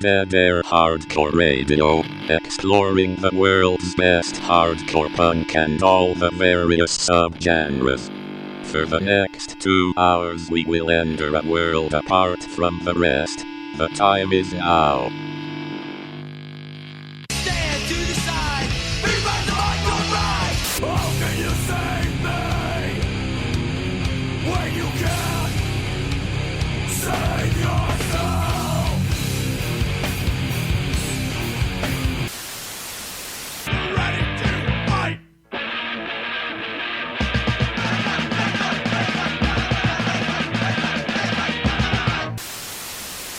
Deadair Hardcore Radio, exploring the world's best hardcore punk and all the various subgenres. For the next 2 hours we will enter a world apart from the rest. The time is now. Stand to the side, be right the mic on right. How can you save me when you can't save yourself? Ready to fight.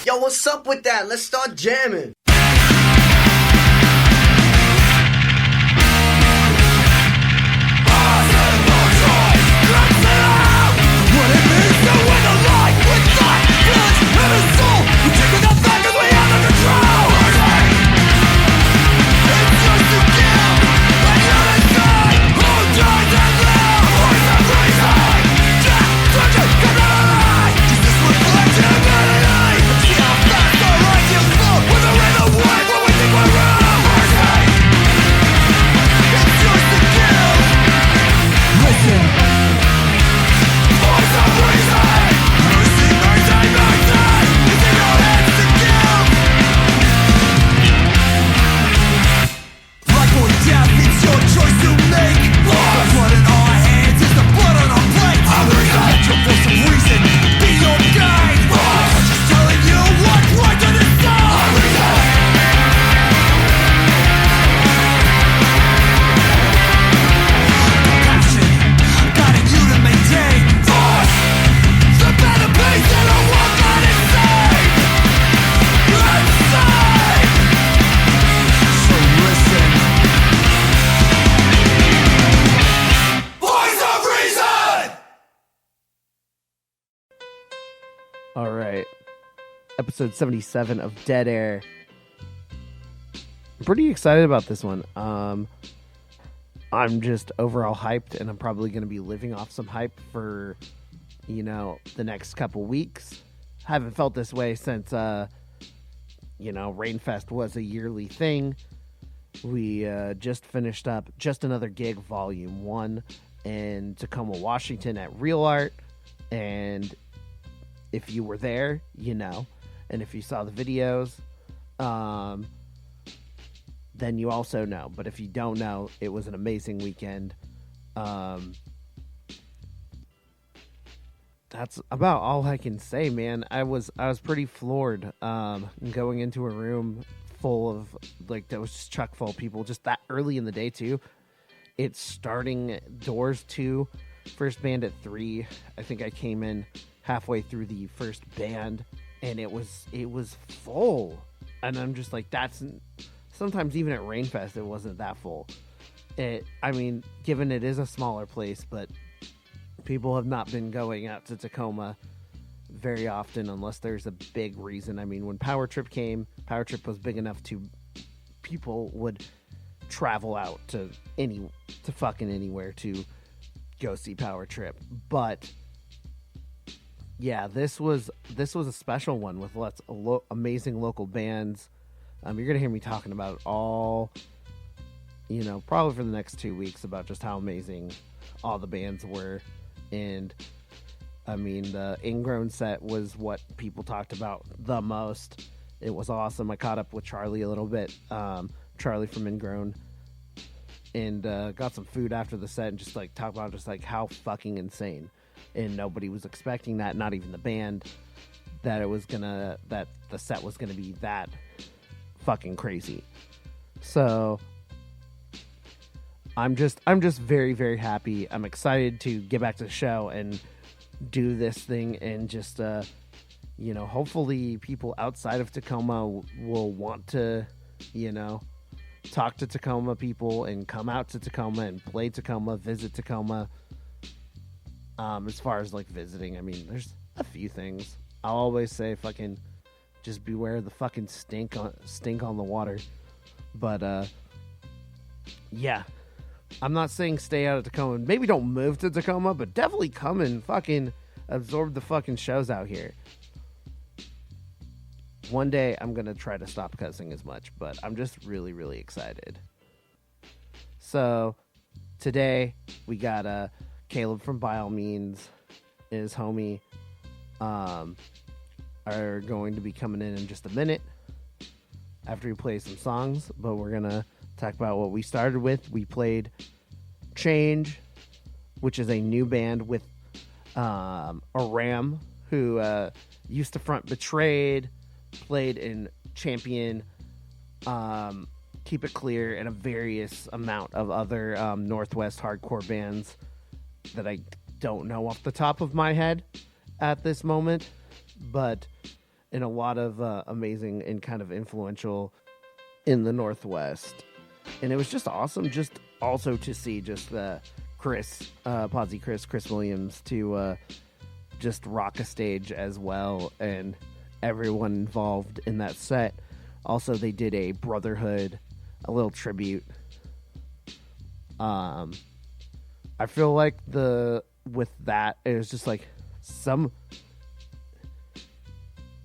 Yo, what's up with that? Let's start jamming. All right, episode 77 of Dead Air. I'm pretty excited about this one. I'm just overall hyped, and I'm probably going to be living off some hype for, the next couple weeks. Haven't felt this way since, Rainfest was a yearly thing. We just finished up Just Another Gig Volume 1 in Tacoma, Washington at Real Art, and if you were there, and if you saw the videos, then you also know. But if you don't know, it was an amazing weekend. That's about all I can say, man. I was pretty floored, going into a room full of, that was just chock full of people, just that early in the day, too. It's starting doors 2, first band at 3. I think I came in halfway through the first band, and it was full, and I'm just like, that's sometimes even at Rainfest it wasn't that full. Given it is a smaller place, but people have not been going out to Tacoma very often unless there's a big reason. When Power Trip came, Power Trip was big enough to people would travel out to fucking anywhere to go see Power Trip, but yeah, this was a special one with lots of amazing local bands. You're going to hear me talking about it all, probably for the next 2 weeks about just how amazing all the bands were. And, the Ingrown set was what people talked about the most. It was awesome. I caught up with Charlie a little bit, Charlie from Ingrown, and got some food after the set and just, talk about just, how fucking insane. And nobody was expecting that, not even the band, that the set was gonna be that fucking crazy. So I'm just very, very happy. I'm excited to get back to the show and do this thing, and just hopefully people outside of Tacoma will want to talk to Tacoma people and come out to Tacoma and play Tacoma, visit Tacoma. As far as visiting, there's a few things. I'll always say fucking just beware of the fucking stink on the water. But yeah, I'm not saying stay out of Tacoma. Maybe don't move to Tacoma, but definitely come and fucking absorb the fucking shows out here. one day I'm going to try to stop cussing as much, but I'm just really, really excited. So today we got Caleb from By All Means and his homie are going to be coming in just a minute after we play some songs, but we're going to talk about what we started with. We played Change, which is a new band with Aram, who used to front Betrayed, played in Champion, Keep It Clear, and a various amount of other Northwest hardcore bands that I don't know off the top of my head at this moment, but in a lot of amazing and kind of influential in the Northwest. And it was just awesome just also to see just Chris Williams to just rock a stage as well, and everyone involved in that set. Also, they did a Brotherhood, a little tribute. I feel like with that, it was just like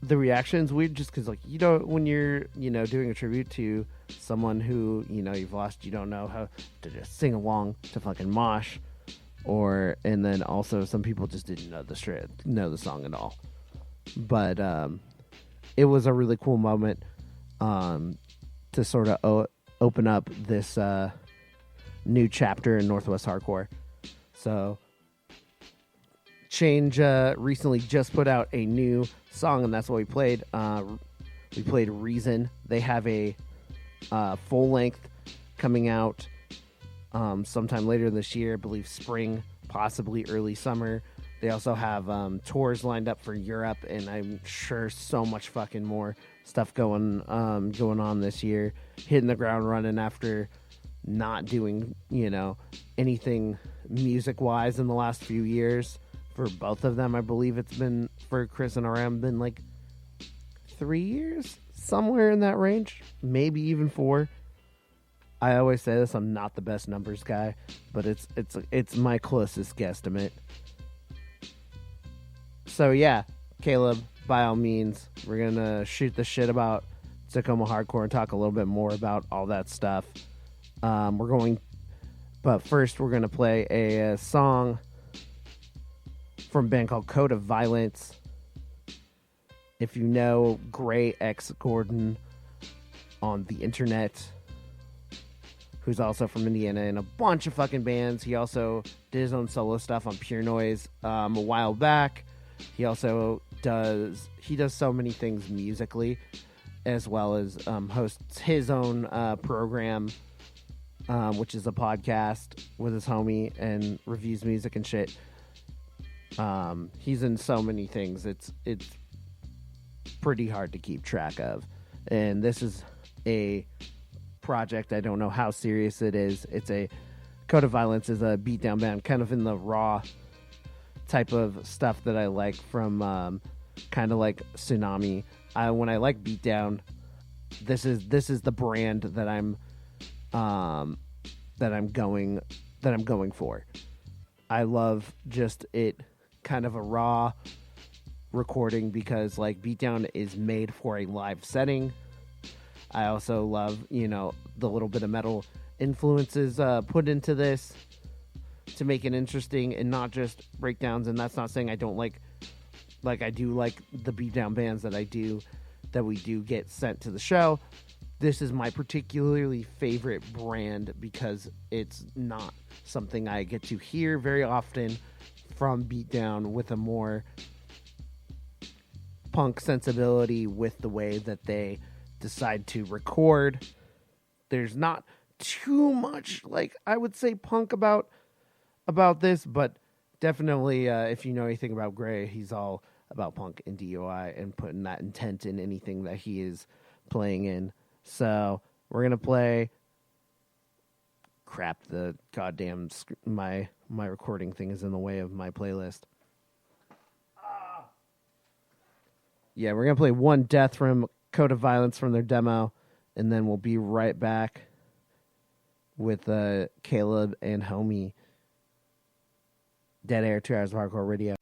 the reactions weird, just because like when you're doing a tribute to someone who you've lost, you don't know how to just sing along to fucking mosh, and then also some people just didn't know the song at all. But it was a really cool moment to sort of open up this new chapter in Northwest hardcore. So Change recently just put out a new song, and that's what we played. We played Reason. They have a full length coming out sometime later this year, I believe spring, possibly early summer. They also have tours lined up for Europe, and I'm sure so much fucking more stuff going on this year. Hitting the ground running after not doing anything music wise in the last few years. For both of them, I believe it's been, for Chris and RM, been like 3 years, somewhere in that range, maybe even 4. I always say this, I'm not the best numbers guy, but it's my closest guesstimate. So yeah, Caleb, By All Means, we're gonna shoot the shit about Tacoma hardcore and talk a little bit more about all that stuff. But first we're gonna play a song from a band called Code of Violence. If you know Gray X Gordon on the internet, who's also from Indiana in a bunch of fucking bands. He also did his own solo stuff on Pure Noise a while back. He also does so many things musically, as well as hosts his own program, which is a podcast with his homie, and reviews music and shit. He's in so many things. It's pretty hard to keep track of. And this is a project. I don't know how serious it is. It's a Code of Violence is a beatdown band, kind of in the raw type of stuff that I like from kind of like Tsunami. When I like beatdown, this is the brand that I'm going for. I love just it kind of a raw recording, because like beatdown is made for a live setting. I also love, the little bit of metal influences put into this to make it interesting and not just breakdowns. And that's not saying I don't like I do like the beatdown bands that we do get sent to the show. This is my particularly favorite brand because it's not something I get to hear very often from beatdown, with a more punk sensibility with the way that they decide to record. There's not too much, I would say, punk about this, but definitely if you know anything about Gray, he's all about punk and DOI and putting that intent in anything that he is playing in. So we're gonna play. Crap! The goddamn my recording thing is in the way of my playlist. Yeah, we're gonna play One Death from Code of Violence from their demo, and then we'll be right back with Caleb and homie. Dead Air, 2 hours of hardcore radio.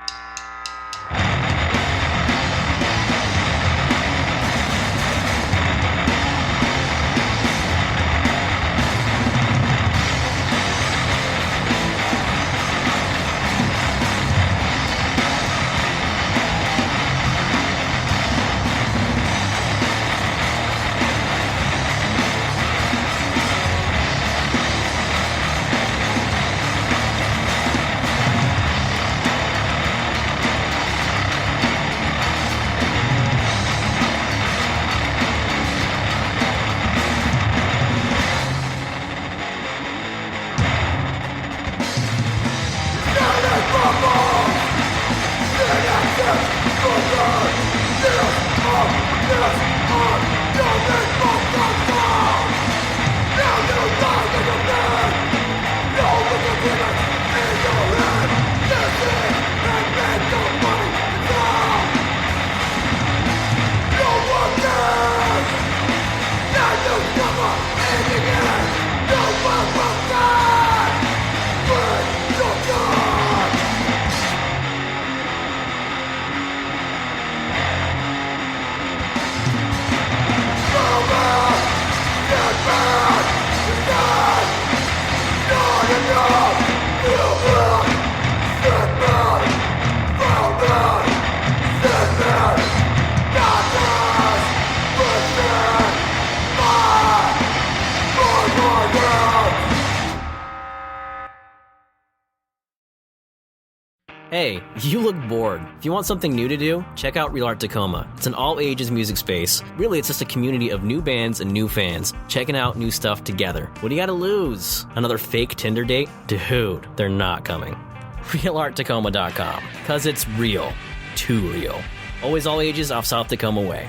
Hey, you look bored. If you want something new to do, check out Real Art Tacoma. It's an all-ages music space. Really, it's just a community of new bands and new fans, checking out new stuff together. What do you gotta lose? Another fake Tinder date? Dude, they're not coming. RealArtTacoma.com, cause it's real. Too real. Always all ages off South Tacoma Way.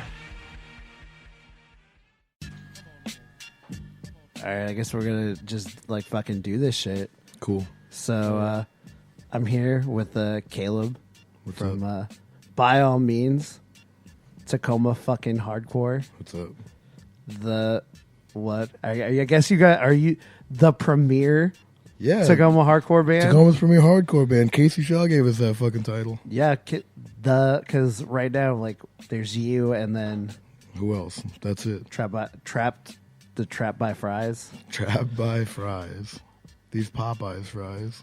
Alright, I guess we're gonna just, like, fucking do this shit. Cool. So, I'm here with Caleb What's from up? By All Means, Tacoma fucking Hardcore. What's up? I guess are you the premier Yeah. Tacoma hardcore band? Tacoma's premier hardcore band. Casey Shaw gave us that fucking title. Yeah, because right now, like, there's you and then Who else? That's it. Trapped by Fries. Trapped by Fries. These Popeyes fries.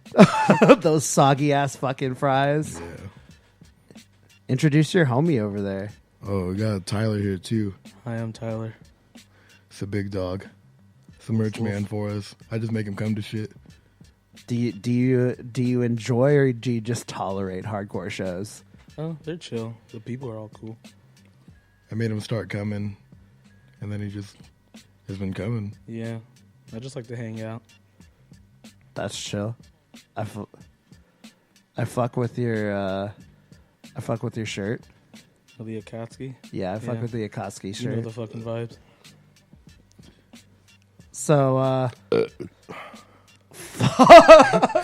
Those soggy ass fucking fries. Yeah. Introduce your homie over there. Oh, we got Tyler here too. Hi, I'm Tyler. It's a big dog. It's a merch man for us. I just make him come to shit. Do you enjoy or do you just tolerate hardcore shows? Oh, they're chill. The people are all cool. I made him start coming, and then he just has been coming. Yeah, I just like to hang out. That's chill. I fuck with your shirt. Oh, the Akatsuki. Yeah, I fuck Yeah. with the Akatsuki You shirt. know the fucking vibes. So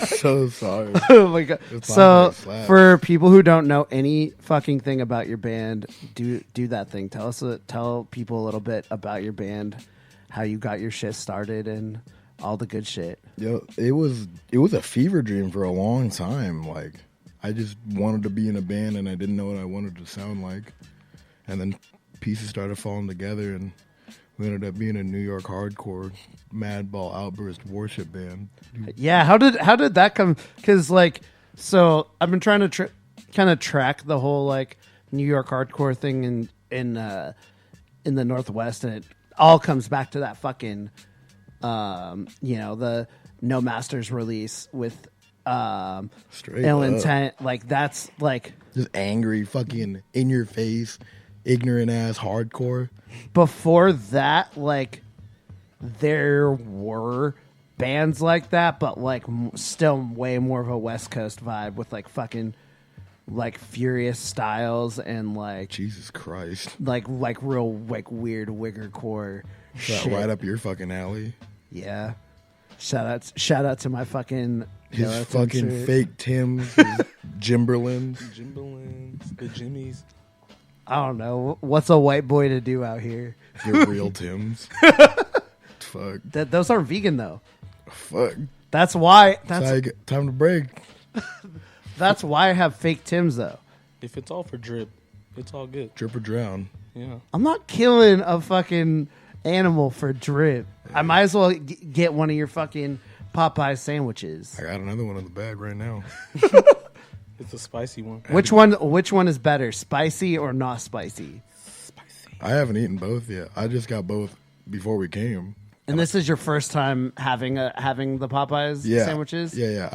So sorry. oh my god. It's So fine, slap. for people who don't know any fucking thing about your band, do that thing. Tell people a little bit about your band, how you got your shit started and all the good shit. Yo, it was a fever dream for a long time. Like, I just wanted to be in a band and I didn't know what I wanted to sound like. And then pieces started falling together and we ended up being a New York hardcore madball outburst worship band. Yeah, how did that come? Because like, so I've been trying to kind of track the whole like New York hardcore thing in the Northwest, and it all comes back to that fucking the No Masters release with Straight Ill up. Intent. Like that's like Just angry, fucking in your face, ignorant ass hardcore. before that, like there were bands like that, but like still way more of a West Coast vibe with like fucking like Furious Styles and like Jesus Christ. like real like weird wiggercore That shit. right up your fucking alley. Yeah. Shout out to my fucking His that's fucking insert. fake Tims, his Jimberlins. Jimbalins, the Jimmies. I don't know what's a white boy to do out here. Your real Tims. Fuck. Those aren't vegan though. Fuck. That's why Time to break. that's why I have fake Tims though. If it's all for drip, it's all good. Drip or drown. Yeah. I'm not killing a fucking animal for drip. I might as well get one of your fucking Popeye sandwiches. I got another one in the bag right now. It's a spicy one. Which one is better, spicy or not spicy? Spicy. I haven't eaten both yet. I just got both before we came. And this is your first time having the Popeyes Yeah. sandwiches? Yeah.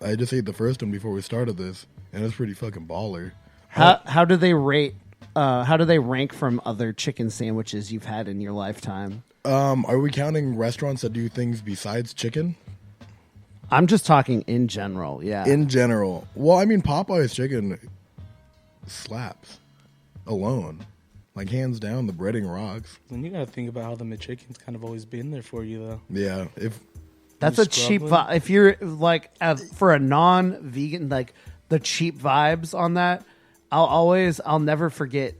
I just ate the first one before we started this, and it's pretty fucking baller. How do they rate? How do they rank from other chicken sandwiches you've had in your lifetime? Are we counting restaurants that do things besides chicken? I'm just talking in general. Yeah. In general. Well, I mean, Popeye's chicken slaps alone. Like, hands down, the breading rocks. And you gotta think about how the McChicken's kind of always been there for you, though. Yeah. That's You a cheap scrubbing? vibe. If you're like for a non-vegan, like the cheap vibes on that, I'll never forget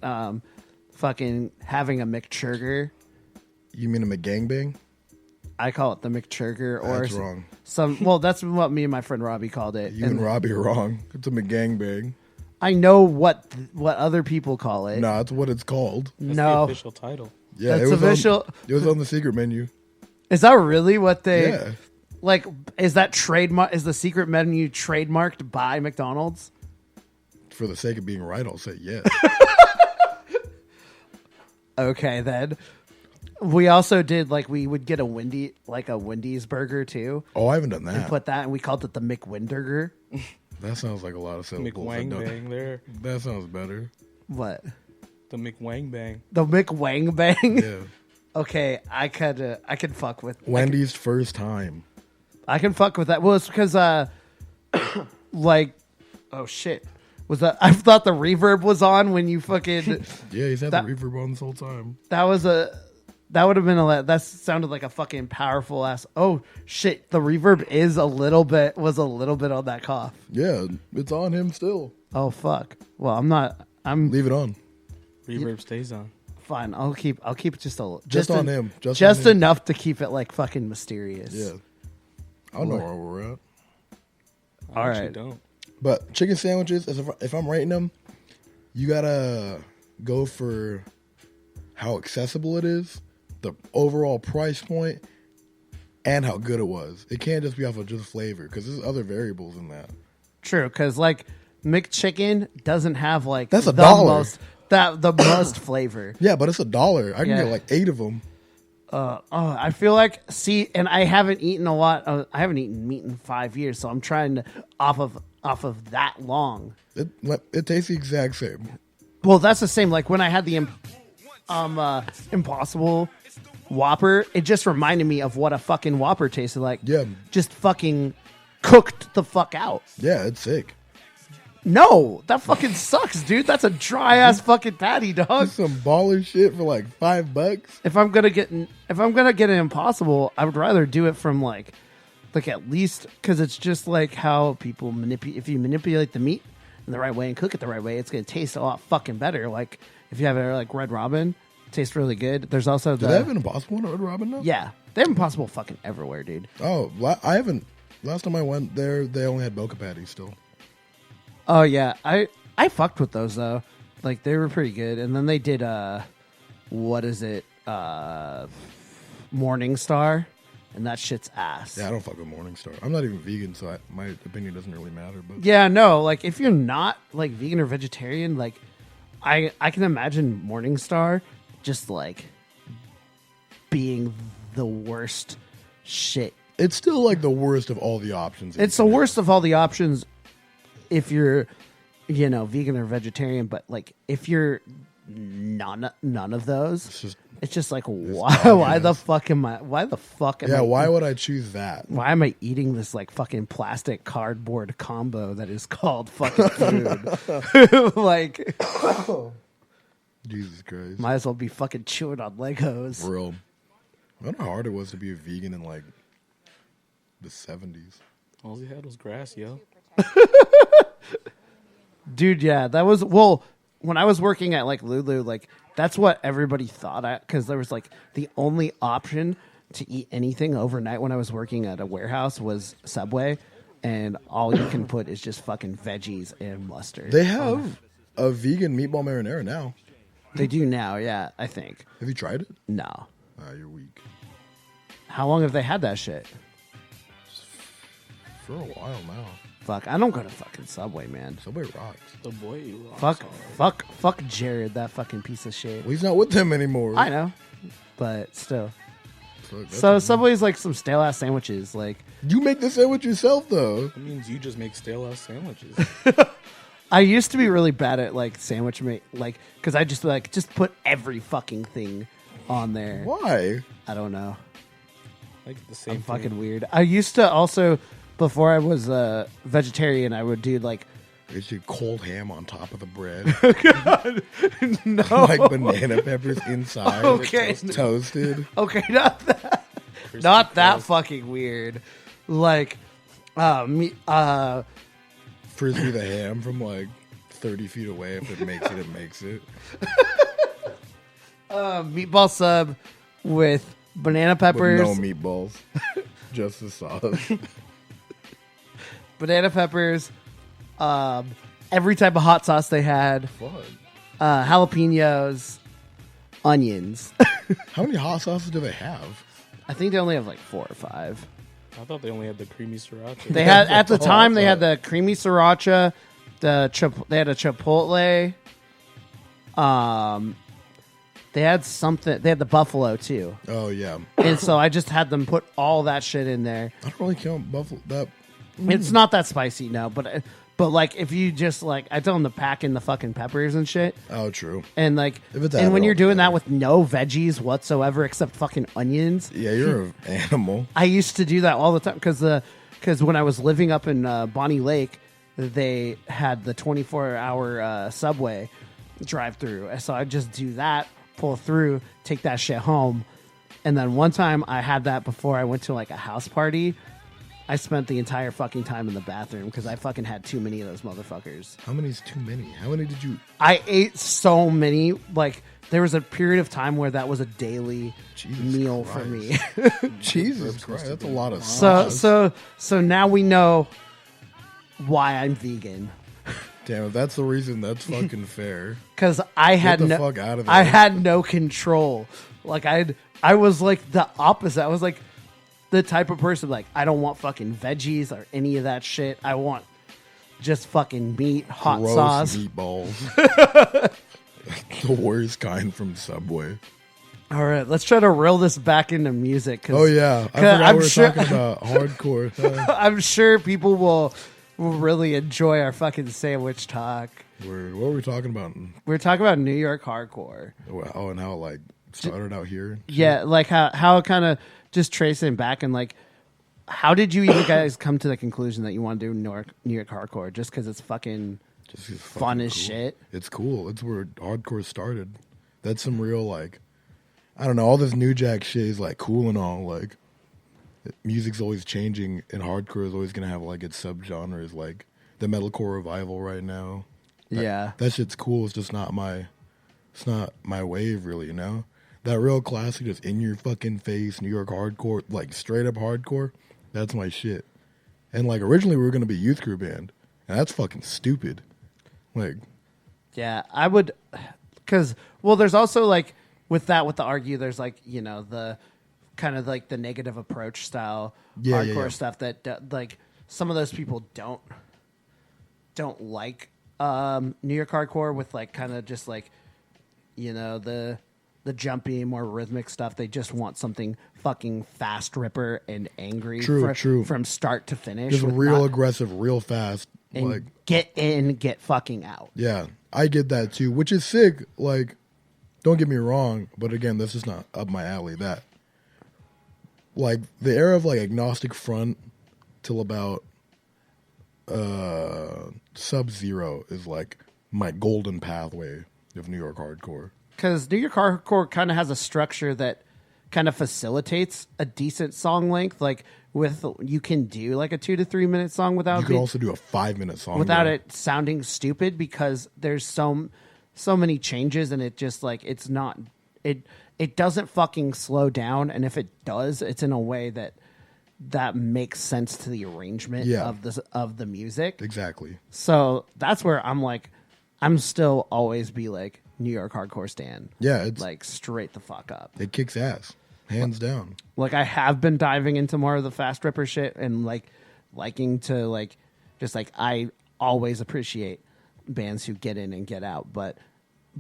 fucking having a McChurger. You mean a McGangbang? I call it the McChurger, or That's wrong. Well, that's what me and my friend Robbie called it. You and Robbie are wrong. It's a McGangbang. I know what other people call it. No, that's what it's called. That's No. the official title. Yeah, That's official. It was on the secret menu. Is that really what they Yeah. like? Is that trademark? Is the secret menu trademarked by McDonald's? For the sake of being right, I'll say yes. Okay, then. We also did we would get a Wendy's burger too. Oh, I haven't done And that. put that, and we called it the McWinburger. That sounds like a lot of syllables. McWang bang there. That sounds better. What? The McWang bang. The McWang Bang. Yeah. Okay, I could fuck with Wendy's first time. I can fuck with that. Well, it's because oh shit, was that? I thought the reverb was on when you fucking. Yeah, he's had That- the reverb on this whole time. That would have been that sounded like a fucking powerful ass. Oh shit, the reverb was a little bit on that cough. Yeah, it's on him still. Oh fuck. Well, I'm Leave it on. Reverb stays on. fine. I'll keep it just a little. Just on him. Just on him. enough to keep it fucking mysterious. Yeah. I don't know where we're at. All I actually right. don't. But chicken sandwiches, if I'm rating them, you gotta go for how accessible it is, the overall price point, and how good it was. It can't just be off of just flavor because there's other variables in that. True, because McChicken doesn't have That's the $1. most flavor. Yeah, but it's $1. I can Yeah. get 8 of them. I feel and I haven't eaten a lot. I haven't eaten meat in 5 years, so I'm trying to off of that long. It tastes the exact same. Well, that's the same. Like when I had the Impossible Whopper, it just reminded me of what a fucking Whopper tasted like. Yeah. Just fucking cooked the fuck out. Yeah, it's sick. No, that fucking sucks, dude. That's a dry ass fucking patty, dog. That's some baller shit for $5. If I'm gonna get an Impossible, I would rather do it from at least because it's just how people manipulate. If you manipulate the meat in the right way and cook it the right way, it's gonna taste a lot fucking better. Like if you have it Red Robin, it tastes really good. There's also Do they have an Impossible one at Red Robin now? yeah, they have Impossible fucking everywhere, dude. Oh, I haven't. Last time I went there, they only had Boca patties still. Oh yeah, I fucked with those though. They were pretty good. And then they did what is it? Morningstar, and that shit's ass. Yeah, I don't fuck with Morningstar. I'm not even vegan, so my opinion doesn't really matter. But Yeah, no, if you're not vegan or vegetarian, I can imagine Morningstar just being the worst shit. it's still the worst of all the options. It's the worst of all the options if you're, vegan or vegetarian. But if you're none of those, it's just why the fuck am I? Why the fuck am I? Yeah, why would I choose that? Why am I eating this fucking plastic cardboard combo that is called fucking food? Jesus Christ. Might as well be fucking chewing on Legos. Real. I don't know how hard it was to be a vegan in the 70s. All he had was grass, yo. Dude, yeah, that was when I was working at Lulu, that's what everybody thought because there was the only option to eat anything overnight when I was working at a warehouse was Subway, and all you can put is just fucking veggies and mustard. They have a vegan meatball marinara now. They do now, yeah, I think. Have you tried it? No. You're weak. How long have they had that shit? For a while now. Fuck, I don't go to fucking Subway, man. Subway rocks. The boy. Fuck Jared, that fucking piece of shit. Well, he's not with them anymore. I know, but still. That's So Subway's some stale ass sandwiches. You make the sandwich yourself, though. That means you just make stale ass sandwiches. I used to be really bad at sandwich because I just just put every fucking thing on there. Why? I don't know. Like the same I'm thing. fucking weird. I used to also, before I was a vegetarian, I would do It's your cold ham on top of the bread. no, Banana peppers inside. Okay. Toasted. Okay, not that, not that fucking weird. Frisbee the ham from 30 feet away. If it makes it, it makes it. Meatball sub with banana peppers, With no meatballs. Just the sauce. banana peppers, every type of hot sauce they had, Fun. jalapenos, onions. How many hot sauces do they have? I think they only have like 4 or 5. I thought they only had the creamy sriracha. They had at the time they had the creamy sriracha, they had a chipotle. They had something. They had the buffalo too. Oh yeah. And so I just had them put all that shit in there. I don't really count buffalo. That It's not that spicy, no. But like if you just like, I tell them to pack in the fucking peppers and shit. Oh, true. And like, If it's and when that you're doing better. that with no veggies whatsoever except fucking onions. Yeah, you're an animal. I used to do that all the time because when I was living up in Bonnie Lake, they had the 24-hour subway drive-through. So I just do that, pull through, take that shit home. And then one time I had that before I went to like a house party. I spent the entire fucking time in the bathroom because I fucking had too many of those motherfuckers. How many is too many? How many did you? I ate so many. Like, there was a period of time where that was a daily meal for me. Jesus Christ, that's a lot of So now we know why I'm vegan. Damn, if that's the reason, that's fucking fair. Because I had the no, fuck out of there. I had no control. Like I was like the opposite. I was like the type of person like I don't want fucking veggies or any of that shit. I want just fucking meat, hot Gross sauce, meatballs. The worst kind from Subway. All right, let's try to reel this back into music. Oh yeah, I forgot we were talking about hardcore. I'm sure people will really enjoy our fucking sandwich talk. Word. What were we talking about? We're talking about New York hardcore. Oh, and how it like started out here. Yeah, like how kind of just tracing back and like, how did you even guys come to the conclusion that you want to do New York hardcore? Just because it's fucking fun as shit. It's cool. It's where hardcore started. That's some real like, I don't know. All this new jack shit is like cool and all. Like, music's always changing, and hardcore is always gonna have like its subgenres. Like the metalcore revival right now. That shit's cool. It's just not my. It's not my wave, really. You know. That real classic, just in your fucking face, New York hardcore, like straight up hardcore, that's my shit. And like originally we were gonna be a youth crew band, and that's fucking stupid. Like, yeah, I would, because there's also like with the argue, there's like the kind of like the negative approach style hardcore stuff that like some of those people don't like New York hardcore with like kind of just like the jumpy, more rhythmic stuff. They just want something fucking fast ripper and angry. True. From start to finish. Just real aggressive, real fast. And like, get in, get fucking out. Yeah, I get that too, which is sick. Like, don't get me wrong, but again, this is not up my alley. That, like, the era of like agnostic front till about Sub-Zero is like my golden pathway of New York hardcore. Because New York hardcore kind of has a structure that kind of facilitates a decent song length. Like you can do like a 2 to 3 minute song without. You can also do a 5-minute song without it sounding stupid because there's so many changes and it just like it's not it doesn't fucking slow down, and if it does, it's in a way that makes sense to the arrangement of the music. Exactly. So that's where I'm still always be like New York hardcore stan. Yeah, it's like straight the fuck up. It kicks ass, hands down. Like I have been diving into more of the fast ripper shit and like liking to like just like I always appreciate bands who get in and get out, but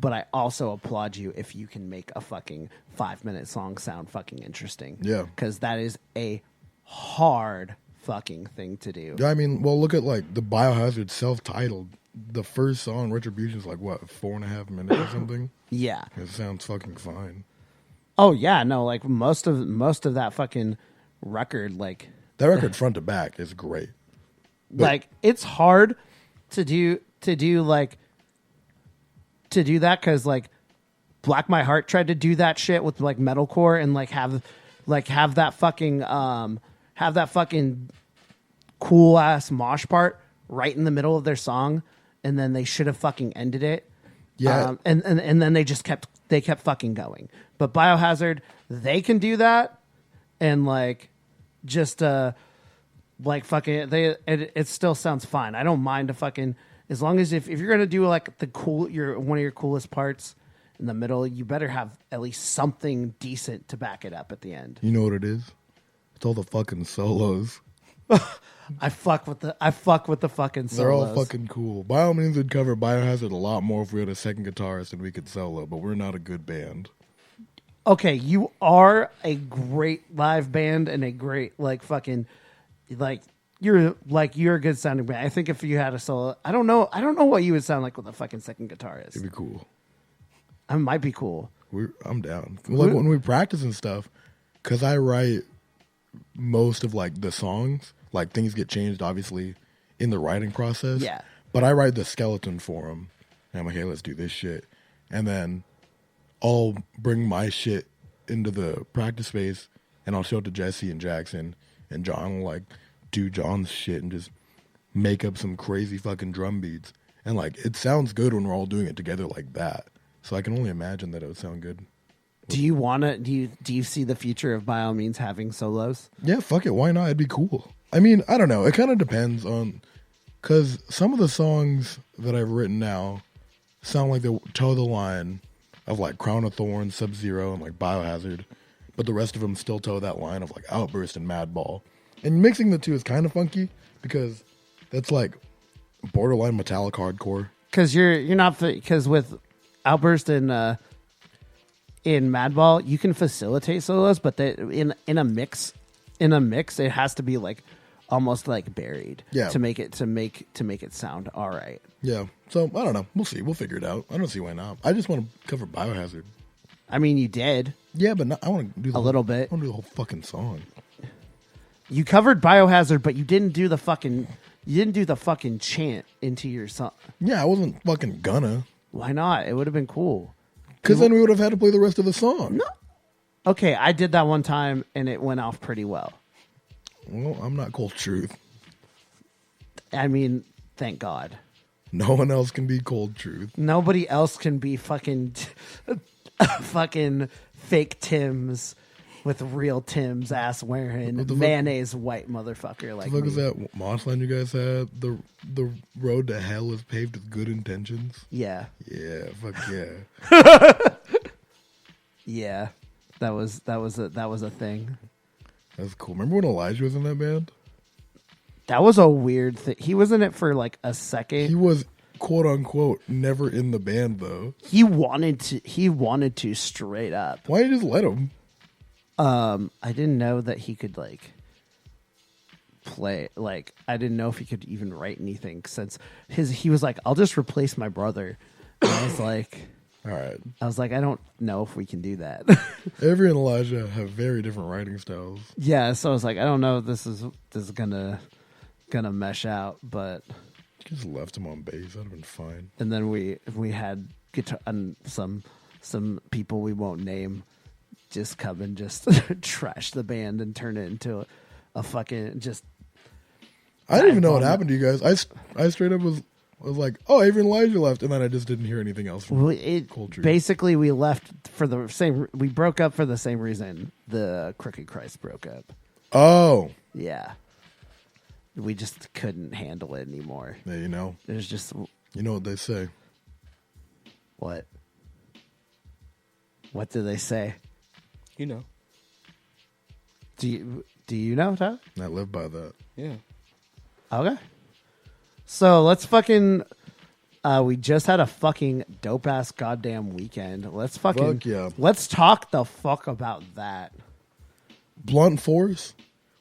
I also applaud you if you can make a fucking 5-minute song sound fucking interesting. Yeah, because that is a hard fucking thing to do. Yeah, I mean, well, look at like the Biohazard self-titled. The first song, Retribution, is like what, 4.5 minutes or something? Yeah, it sounds fucking fine. Oh yeah, no, like most of that fucking record, like that record front to back is great. Like it's hard to do that because like Black My Heart tried to do that shit with like metalcore and like have that fucking cool ass mosh part right in the middle of their song. And then they should have fucking ended it. Yeah. And then they just kept fucking going. But Biohazard, they can do that. And like, just, like fucking, it still sounds fine. I don't mind a fucking, as long as if you're going to do like one of your coolest parts in the middle, you better have at least something decent to back it up at the end. You know what it is? It's all the fucking solos. I fuck with the fucking solos. They're all fucking cool. By all means, would cover Biohazard a lot more if we had a second guitarist and we could solo, but we're not a good band. Okay, you are a great live band and a great you're a good sounding band. I think if you had a solo, I don't know what you would sound like with a fucking second guitarist. It'd be cool. It might be cool. I'm down. Like when we practice and stuff, because I write most of like the songs. Like things get changed, obviously, in the writing process. Yeah. But I write the skeleton for them. And I'm like, hey, let's do this shit. And then I'll bring my shit into the practice space, and I'll show it to Jesse and Jackson, and John will like do John's shit and just make up some crazy fucking drum beats. And like it sounds good when we're all doing it together like that. So I can only imagine that it would sound good. Do you see the future of By All Means having solos? Yeah, fuck it. Why not? It'd be cool. I mean, I don't know. It kind of depends on, because some of the songs that I've written now sound like they toe the line of like Crown of Thorns, Sub-Zero, and like Biohazard, but the rest of them still toe that line of like Outburst and Madball. And mixing the two is kind of funky because that's like borderline metallic hardcore. Because you're not, because with Outburst and in Madball, you can facilitate solos, but in a mix, it has to be like almost like buried, to make it sound all right. Yeah. So I don't know. We'll see. We'll figure it out. I don't see why not. I just want to cover Biohazard. I mean, you did. Yeah, but I want to do a little bit. I want to do the whole fucking song. You covered Biohazard, but you didn't do the fucking chant into your song. Yeah, I wasn't fucking gonna. Why not? It would have been cool. Because then we would have had to play the rest of the song. No. Okay, I did that one time, and it went off pretty well. Well, I'm not Cold Truth. I mean, thank God. No one else can be Cold Truth. Nobody else can be fucking fake Tims with real Tim's ass wearing mayonnaise white motherfucker like me. What the fuck is that Mossland you guys had? The road to hell is paved with good intentions? Yeah. Yeah, fuck yeah. Yeah. That was a thing. That's cool. Remember when Elijah was in that band? That was a weird thing. He was in it for like a second. He was quote unquote never in the band though. He wanted to straight up. Why didn't you just let him? I didn't know that he could like play. Like I didn't know if he could even write anything since he was like, I'll just replace my brother. And I was like, all right. I was like, I don't know if we can do that. Avery and Elijah have very different writing styles. Yeah, so I was like, I don't know if this is gonna mesh out, but just left him on bass. That'd have been fine. And then we had guitar and some people we won't name just come and just trash the band and turn it into a fucking just. I didn't even know what happened to you guys. I straight up was like, oh, Avery and Elijah left, and then I just didn't hear anything else from Cold Truth. Basically, we left for the same. We broke up for the same reason the Crooked Christ broke up. Oh, yeah. We just couldn't handle it anymore. Yeah, you know. It was just. You know what they say. What? What do they say? You know. Do you know, Todd? I live by that. Yeah. Okay. So let's fucking. We just had a fucking dope ass goddamn weekend. Let's fucking. Fuck yeah. Let's talk the fuck about that. Blunt Force.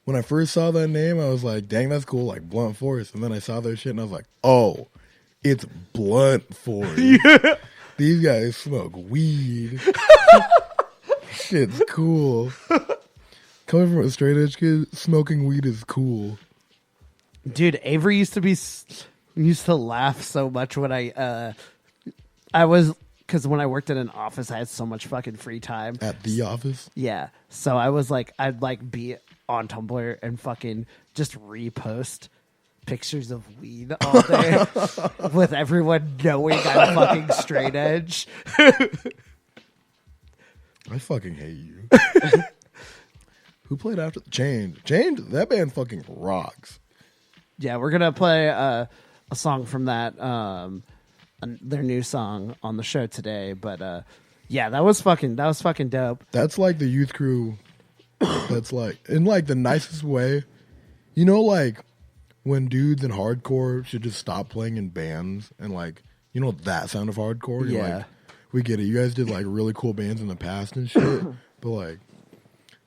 When I first saw that name, I was like, dang, that's cool, like Blunt Force. And then I saw their shit and I was like, oh, it's Blunt Force. Yeah. These guys smoke weed. Shit's cool. Coming from a straight edge kid, smoking weed is cool. Dude, Avery used to laugh so much when I was, because when I worked in an office, I had so much fucking free time. At the office? Yeah. So I was like, I'd like be on Tumblr and fucking just repost pictures of weed all day with everyone knowing I'm fucking straight edge. I fucking hate you. Who played after Change? Change? That band fucking rocks. Yeah, we're gonna play a song from that. their new song on the show today. But yeah, that was fucking dope. That's like the youth crew. That's like in like the nicest way. You know, like when dudes in hardcore should just stop playing in bands and like, you know, that sound of hardcore. You're Yeah. like, we get it. You guys did like really cool bands in the past and shit, but like,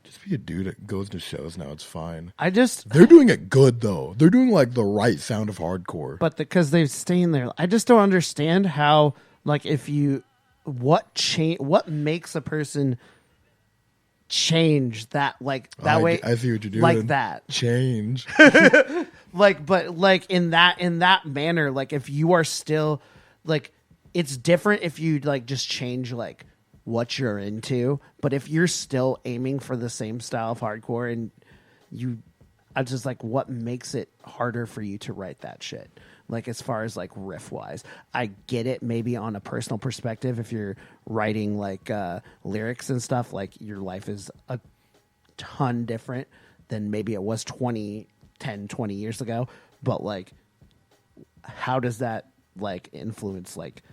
just be a dude that goes to shows now. It's fine. They're doing it good though. They're doing like the right sound of hardcore. But because they've stayed there, I just don't understand how, like, what makes a person change that, like, that way. I see what you're doing. Like that. Change. Like, but like in that manner, like if you are still like, it's different if you like just change like what you're into, but if you're still aiming for the same style of hardcore and I just like, what makes it harder for you to write that shit? Like as far as like riff wise, I get it. Maybe on a personal perspective, if you're writing like lyrics and stuff, like your life is a ton different than maybe it was 20 years ago. But like, how does that like influence like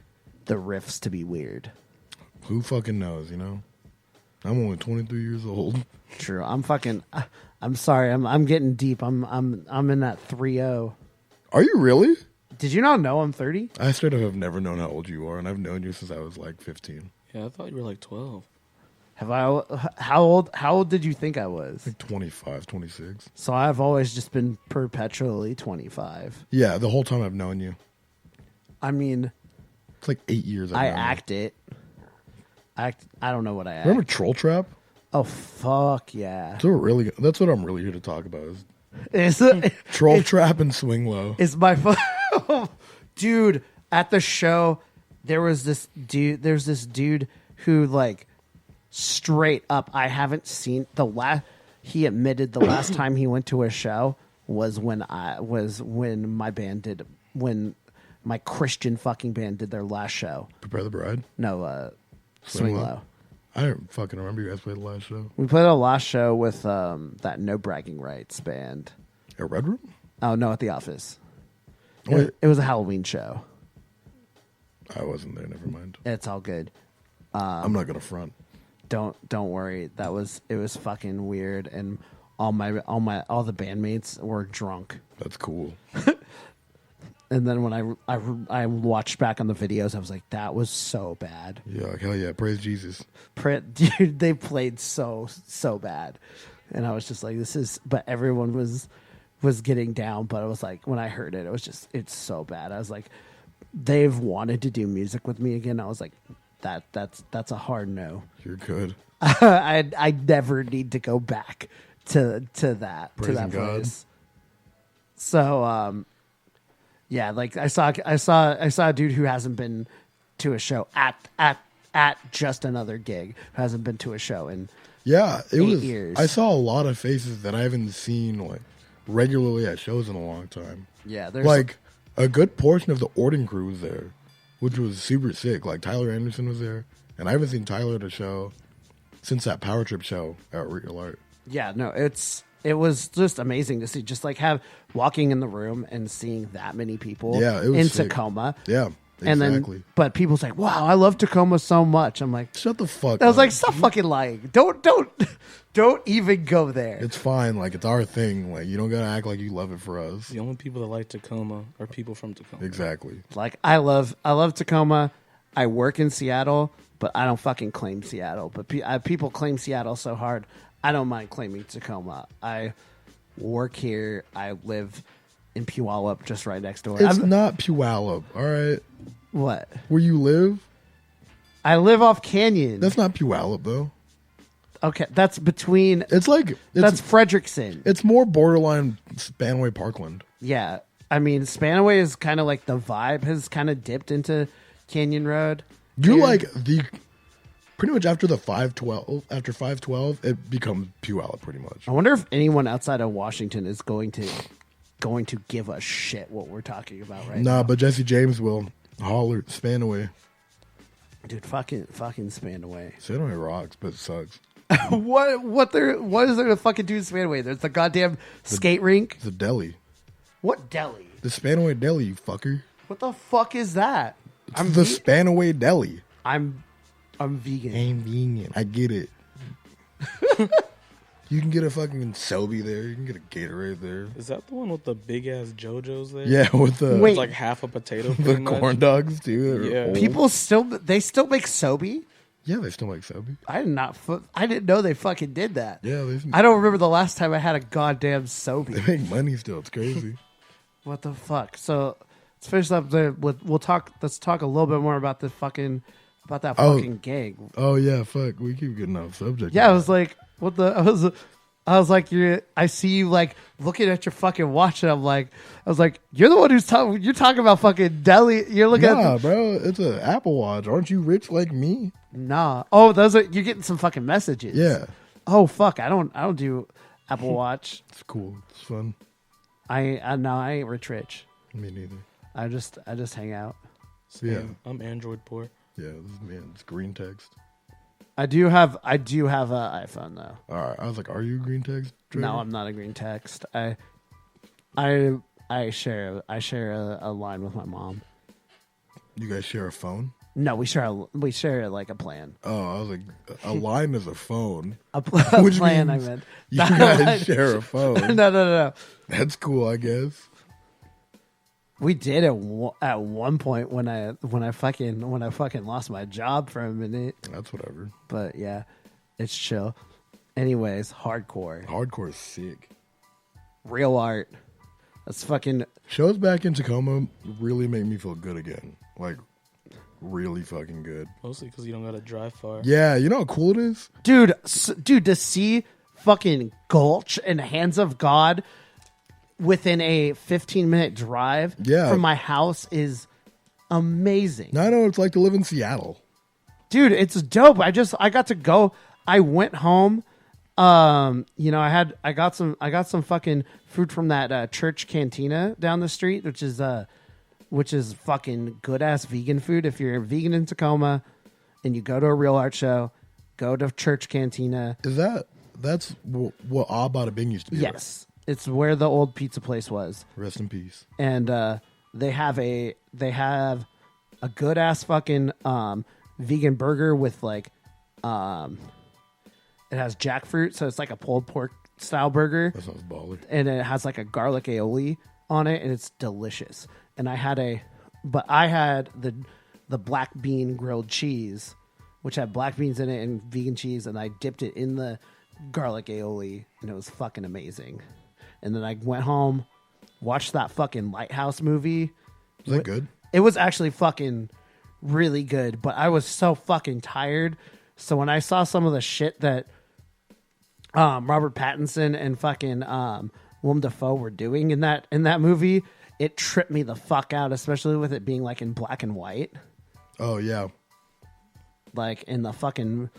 the riffs to be weird? Who fucking knows, you know? I'm only 23 years old. True. I'm sorry. I'm getting deep. I'm in that 3-0. Are you really? Did you not know I'm 30? I straight up have never known how old you are, and I've known you since I was like 15. Yeah, I thought you were like 12. How old did you think I was? Like 25, 26. So I've always just been perpetually 25. Yeah, the whole time I've known you. I mean, It's like 8 years. I act it. I don't know what I act. Remember Troll Trap? Oh fuck yeah! That's what I'm really here to talk about. Is It's Troll Trap and Swing Low. It's my dude at the show. There's this dude who like straight up. I haven't seen the last. He admitted the last time he went to a show was when my Christian fucking band did their last show. Prepare the Bride? No, Swing Low. I don't fucking remember you guys played the last show. We played a last show with that No Bragging Rights band. At Red Room? Oh no, at the office. Wait. It was a Halloween show. I wasn't there. Never mind. It's all good. I'm not gonna front. Don't worry. It was fucking weird, and all the bandmates were drunk. That's cool. And then when I watched back on the videos, I was like, that was so bad. Yeah, like, hell yeah, praise Jesus. Dude, they played so bad, and I was just like, this is. But everyone was getting down. But I was like, when I heard it, it was just, it's so bad. I was like, they've wanted to do music with me again. I was like, that's a hard no. You're good. I never need to go back to that Praising to that God. place. So yeah, like I saw a dude who hasn't been to a show at just another gig, who hasn't been to a show in Yeah, it 8 was. years. I saw a lot of faces that I haven't seen like regularly at shows in a long time. Yeah, there's Like a good portion of the Orden crew was there, which was super sick. Like Tyler Anderson was there, and I haven't seen Tyler at a show since that Power Trip show at Real Art. Yeah, no, it was just amazing to see, just like walking in the room and seeing that many people Yeah, it was in sick. Tacoma. Yeah, And exactly. then, but people say, "Wow, I love Tacoma so much." I'm like, Shut the fuck up. I was like, "Stop fucking lying! Don't even go there." It's fine. Like, it's our thing. Like, you don't gotta act like you love it for us. The only people that like Tacoma are people from Tacoma. Exactly. Like, I love Tacoma. I work in Seattle, but I don't fucking claim Seattle. But people claim Seattle so hard. I don't mind claiming Tacoma. I work here. I live in Puyallup, just right next door. It's not Puyallup, all right? What? Where you live? I live off Canyon. That's not Puyallup, though. Okay, that's between. It's like... That's Frederickson. It's more borderline Spanaway Parkland. Yeah, I mean, Spanaway is kind of like the vibe has kind of dipped into Canyon Road. You're here. like the... Pretty much after the 512, after 512, it becomes Puyallup pretty much. I wonder if anyone outside of Washington is going to give a shit what we're talking about right now. Nah, but Jesse James will holler, Spanaway. Dude, fucking Spanaway. Spanaway rocks, but it sucks. What is there to fucking do in Spanaway? There's the goddamn skate rink. It's a deli. What deli? The Spanaway Deli, you fucker. What the fuck is that? It's the Spanaway Deli. I'm vegan. I'm vegan. I get it. You can get a fucking Selby there. You can get a Gatorade there. Is that the one with the big ass JoJo's there? Yeah, with the Wait. It's like half a potato. the pretty much. corn dogs too. Yeah. Old. People still make Sobe? Yeah, they still make Selby. I didn't know they fucking did that. Yeah, I don't remember the last time I had a goddamn Sobe. they make money still. It's crazy. What the fuck? So let's finish up there. Let's talk a little bit more about that fucking gang. Oh yeah, fuck. We keep getting off subject. Yeah, I was like, what the? I was like, I see you like looking at your fucking watch, and I was like, you're the one who's talking. You're talking about fucking deli. You're looking nah, at bro. It's an Apple Watch. Aren't you rich like me? nah. Oh, you're getting some fucking messages. Yeah, Oh fuck, I don't do Apple Watch. it's cool. It's fun. I ain't rich. Me neither. I just hang out. Same. I'm Android poor. Yeah, it's green text. I do have an iPhone though. All right, I was like, are you green text? Trader? No, I'm not a green text. I share a line with my mom. You guys share a phone? No, we share like a plan. Oh, I was like, a line is a phone. A Which plan. I means meant. You guys share a phone. No. That's cool, I guess. We did at one point when I fucking lost my job for a minute. That's whatever. But yeah, it's chill. Anyways, hardcore, Hardcore is sick. real art. That's fucking Shows back in Tacoma really make me feel good again. Like, really fucking good. Mostly because you don't got to drive far. Yeah, you know how cool it is? dude. Dude, to see fucking Gulch and Hands of God within a 15-minute drive from my house is amazing. Now I know what it's like to live in Seattle. Dude, it's dope. I got to go. I went home. I got some fucking food from that church cantina down the street, which is fucking good ass vegan food. If you're a vegan in Tacoma and you go to a real art show, go to church cantina. That's what All Bada Bing used to be? Yes. It's where the old pizza place was. Rest in peace. And they have a good ass fucking vegan burger with like it has jackfruit, so it's like a pulled pork style burger. That sounds baller. And it has like a garlic aioli on it, and it's delicious. And I had the black bean grilled cheese, which had black beans in it and vegan cheese, and I dipped it in the garlic aioli, and it was fucking amazing. And then I went home, watched that fucking Lighthouse movie. Is that good? It was actually fucking really good, but I was so fucking tired. So when I saw some of the shit that Robert Pattinson and fucking Willem Dafoe were doing in that movie, it tripped me the fuck out, especially with it being like in black and white. Oh, yeah. Like in the fucking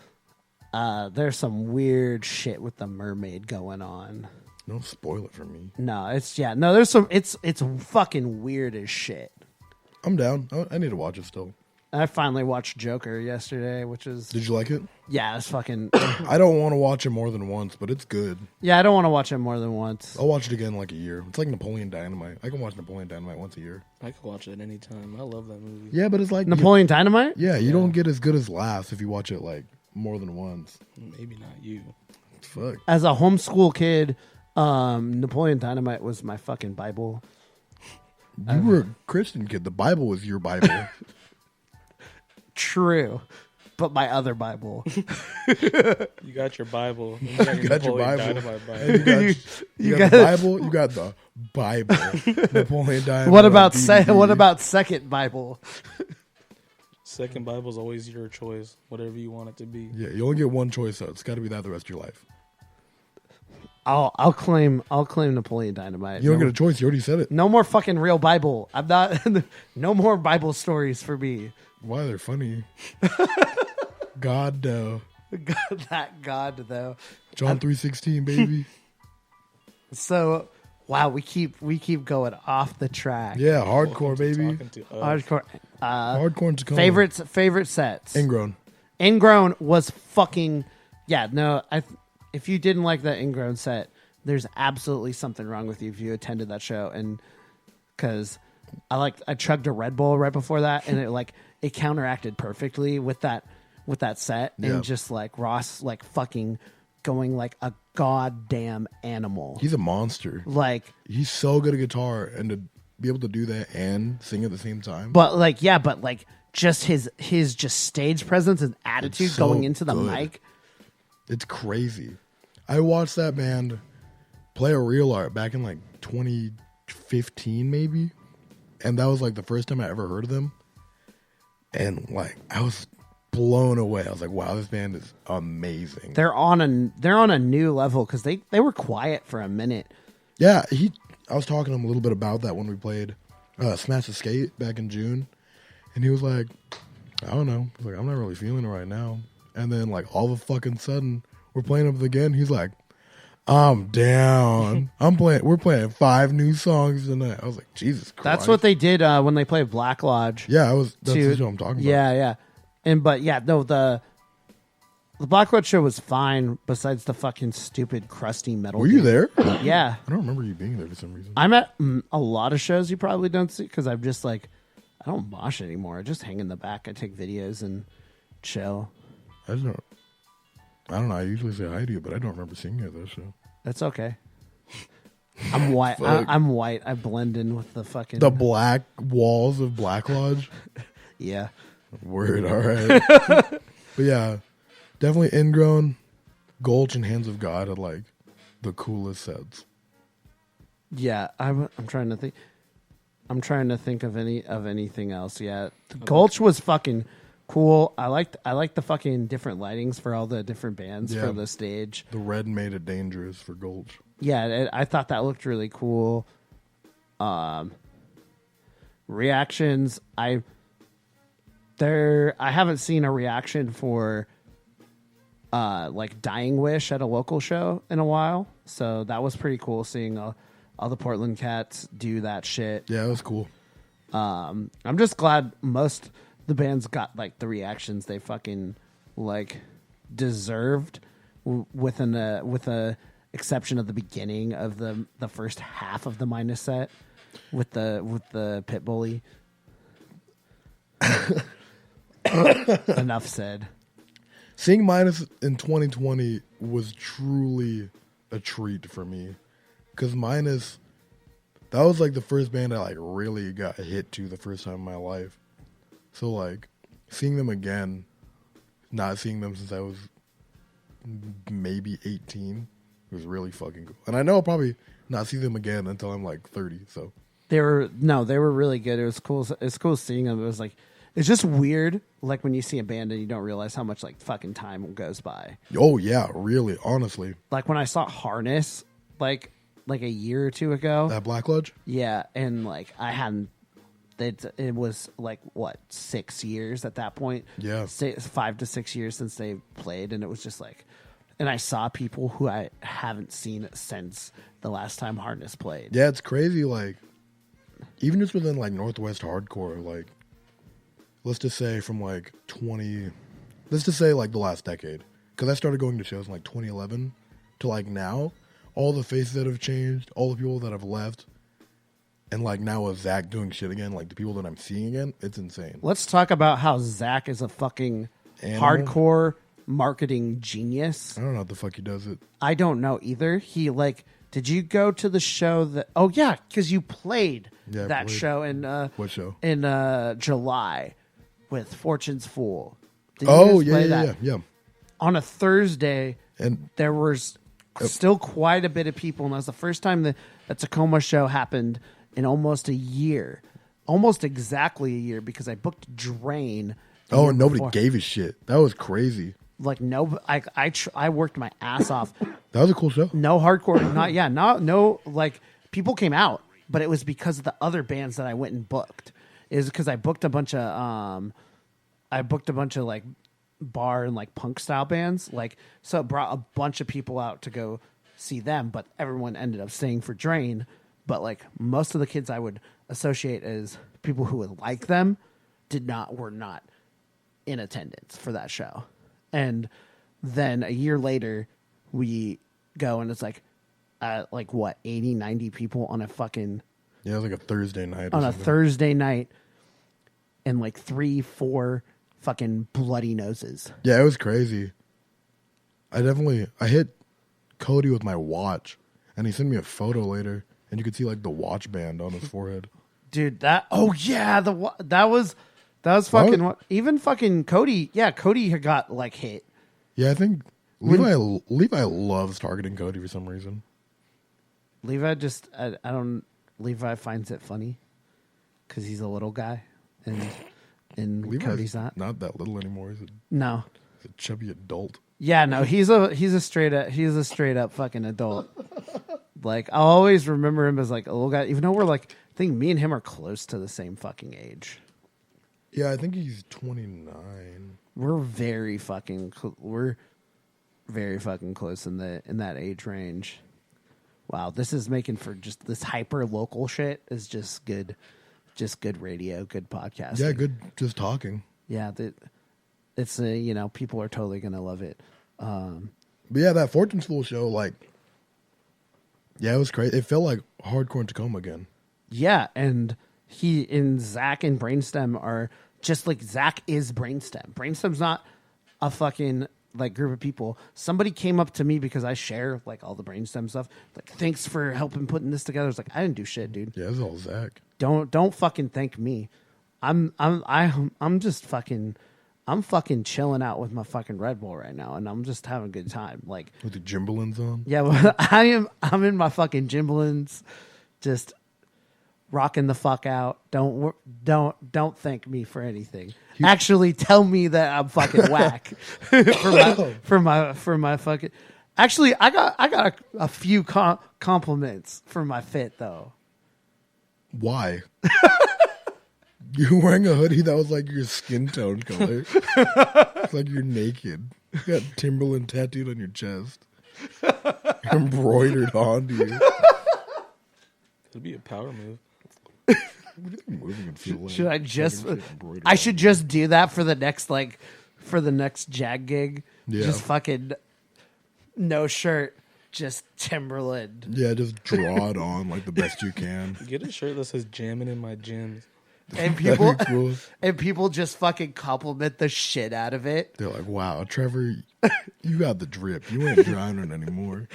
there's some weird shit with the mermaid going on. Don't spoil it for me. No, there's some it's fucking weird as shit. I'm down. I need to watch it still. I finally watched Joker yesterday, which is Did you like it? yeah, it's fucking I don't want to watch it more than once, but it's good. yeah. I don't want to watch it more than once. I'll watch it again in like a year. It's like Napoleon Dynamite. I can watch Napoleon Dynamite once a year. I could watch it anytime. I love that movie. Yeah, but it's like Napoleon Dynamite. you don't get as good as Last if you watch it like more than once. Maybe not you. Fuck. As a homeschool kid, Napoleon Dynamite was my fucking Bible. You were a Christian kid. The Bible was your Bible. True, but my other Bible. You got your Bible. You got your, got your Napoleon Bible. Dynamite Bible. And you got the Bible. You got the Bible. Napoleon Dynamite. What about DVD. what about second Bible? Second Bible's always your choice, whatever you want it to be. Yeah, you only get one choice, so it's got to be that the rest of your life. I'll claim Napoleon Dynamite. You don't get a choice. You already said it. No more fucking real Bible. I'm not. No more Bible stories for me. Why they're funny? God, no. God though. John 3:16, baby. So, wow, we keep going off the track. Yeah, hardcore, baby. Talking to us. Hardcore. Hardcore in Tacoma. Favorite sets. Ingrown. Ingrown was fucking yeah. No, if you didn't like that Ingrown set, there's absolutely something wrong with you if you attended that show, and because I chugged a Red Bull right before that, and it counteracted perfectly with that set, Yeah. and just like Ross like fucking going like a goddamn animal. He's a monster. Like, He's so good at guitar, and to be able to do that and sing at the same time. but just his just stage presence and attitude It's so going into the good. mic. It's crazy. I watched that band play a real art back in like 2015 maybe, and that was like the first time I ever heard of them, and like I was blown away. I was like, wow, this band is amazing. They're on a new level because they were quiet for a minute. Yeah, I was talking to him a little bit about that when we played Smash the Skate back in June, and he was like, I don't know. He's like, I'm not really feeling it right now. And then like all of a fucking sudden, we're playing up again. He's like, I'm down. We're playing 5 new songs tonight. I was like, Jesus Christ. That's what they did when they played Black Lodge. Yeah, that's what I'm talking about. Yeah. The Black Lodge show was fine besides the fucking stupid crusty metal. Were you dude. there? Yeah. I don't remember you being there for some reason. I'm at a lot of shows you probably don't see because I'm just like, I don't mosh anymore. I just hang in the back. I take videos and chill. I don't know. I usually say hi to you, but I don't remember seeing you at that show. That's okay. I'm white. Fuck. I'm white. I blend in with the fucking... The black walls of Black Lodge? Yeah. Word, all right. But yeah, definitely Ingrown, Gulch, and Hands of God are like the coolest sets. Yeah, I'm trying to think. I'm trying to think of anything else. Yeah, the Gulch was fucking cool. I liked the fucking different lightings for all the different bands for the stage. The red made it dangerous for Gulch. Yeah, I thought that looked really cool. Reactions, I haven't seen a reaction for like Dying Wish at a local show in a while, so that was pretty cool seeing all the Portland cats do that shit. Yeah, it was cool. I'm just glad most the bands got like the reactions they fucking like deserved, with a exception of the beginning of the first half of the Minus set with the pit bully. Enough said. Seeing Minus in 2020 was truly a treat for me, because Minus, that was like the first band I like really got hit to the first time in my life. So like seeing them again, not seeing them since I was maybe 18, was really fucking cool. And I know I'll probably not see them again until I'm like 30. So They were really good. It was cool. It's cool seeing them. It was like, it's just weird, like when you see a band and you don't realize how much like fucking time goes by. oh yeah, really, honestly, Like when I saw Harness, like a year or two ago. that Black Lodge. Yeah, and like I hadn't. It was like what 6 years at that point. Yeah. 5 to 6 years since they played, and it was just like, and I saw people who I haven't seen since the last time Harness played. Yeah, it's crazy. Like, even just within like Northwest hardcore, like, let's just say from like let's just say like the last decade, because I started going to shows in like 2011 to like now, all the faces that have changed, all the people that have left, and like now with Zach doing shit again, like the people that I'm seeing again, it's insane. Let's talk about how Zach is a fucking Animal? hardcore marketing genius. I don't know how the fuck he does it. I don't know either. He like, did you go to the show that? Oh yeah, because you played Yeah, I that played. show in What show? in July with Fortune's Fool. Did you Oh guys yeah, play yeah, that? yeah. On a Thursday, And there was still quite a bit of people, and that was the first time the Tacoma show happened in almost a year, almost exactly a year, because I booked Drain. the oh, year and nobody before. gave a shit. That was crazy. Like no, I worked my ass off. That was a cool show. No hardcore, no like people came out, but it was because of the other bands that I went and booked. Is because I booked a bunch of like bar and like punk style bands, like, so it brought a bunch of people out to go see them, but everyone ended up staying for Drain. But like most of the kids I would associate as people who would like them were not in attendance for that show. And then a year later we go and it's like what, 80, 90 people on a fucking Yeah, it was like a Thursday night. Or on something. a Thursday night, and like 3-4 fucking bloody noses. Yeah, it was crazy. I hit Cody with my watch, and he sent me a photo later, and you could see like the watch band on his forehead. Dude, that was fucking even fucking Cody. Yeah, Cody had got like hit. Yeah, I think Levi loves targeting Cody for some reason. Levi just Levi finds it funny because he's a little guy, and Levi's Cody's not that little anymore. He's no. a chubby adult. Yeah, no, he's a straight up fucking adult. Like I'll always remember him as like a little guy, even though we're like, I think me and him are close to the same fucking age. Yeah, I think he's 29. We're very fucking close in that age range. Wow, this is making for just this hyper local shit is just good radio, good podcasting. Yeah, good just talking. Yeah, it's people are totally gonna love it. But yeah, that Fortune School show, like, yeah, it was crazy. It felt like hardcore in Tacoma again. Yeah, and Zach and Brainstem are just like Zach is Brainstem. Brainstem's not a fucking like group of people. Somebody came up to me because I share like all the Brainstem stuff. Like, thanks for helping putting this together. It's like I didn't do shit, dude. Yeah, it was all Zach. Don't fucking thank me. I'm just fucking. I'm fucking chilling out with my fucking Red Bull right now, and I'm just having a good time. Like With the Gimbalins on? yeah, well, I'm in my fucking Gimbalins, just rocking the fuck out. Don't thank me for anything. Actually, tell me that I'm fucking whack for my fucking. Actually, I got a few compliments for my fit though. Why? You're wearing a hoodie that was like your skin tone color. It's like you're naked. You got Timberland tattooed on your chest. Embroidered onto you. It'd be a power move. What do you think moving and feel like? Should I just? Embroidered I should just do that for the next Jag gig. Yeah. Just fucking no shirt, just Timberland. Yeah, just draw it on like the best you can. Get a shirt that says "Jamming in my gyms." And That'd people be cool. and people just fucking compliment the shit out of it. They're like, wow, Trevor, you got the drip. You ain't drowning anymore.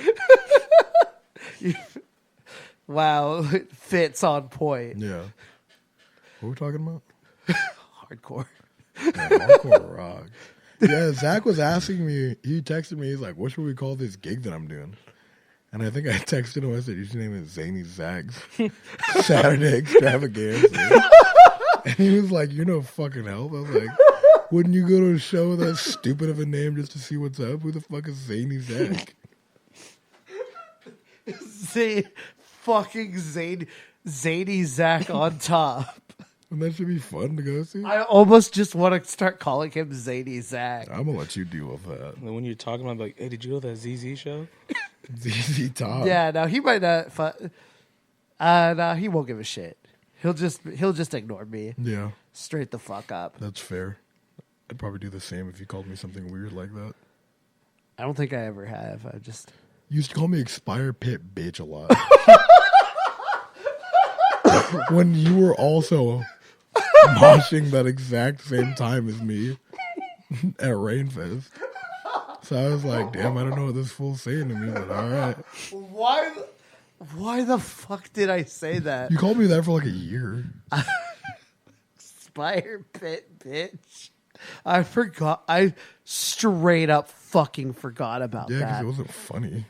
Wow, it fits on point. Yeah. What are we talking about? Hardcore. Yeah, hardcore rock. Yeah, Zach was asking me, he texted me, he's like, what should we call this gig that I'm doing? And I think I texted him, I said, you should name it Zany Zag's Saturday Extravaganza. And he was like, you're no fucking help. I was like, wouldn't you go to a show with that stupid of a name just to see what's up? Who the fuck is Zany Zag? Zany Zach on top. And that should be fun to go see. I almost just want to start calling him Zany Zach. I'm going to let you deal with that. And then when you're talking about, like, hey, did you go to that ZZ show? ZZ Top. Yeah, no, he might not. No, he won't give a shit. He'll just ignore me. Yeah, Straight the fuck up. that's fair. I'd probably do the same if you called me something weird like that. I don't think I ever have. I just. You used to call me Expire Pit bitch a lot. When you were also moshing that exact same time as me at Rainfest. So I was like, damn, I don't know what this fool's saying to me, but all right. Why the fuck did I say that? You called me that for like a year. Spire Pit, bitch. I forgot. I straight up fucking forgot about Yeah, because that. it wasn't funny.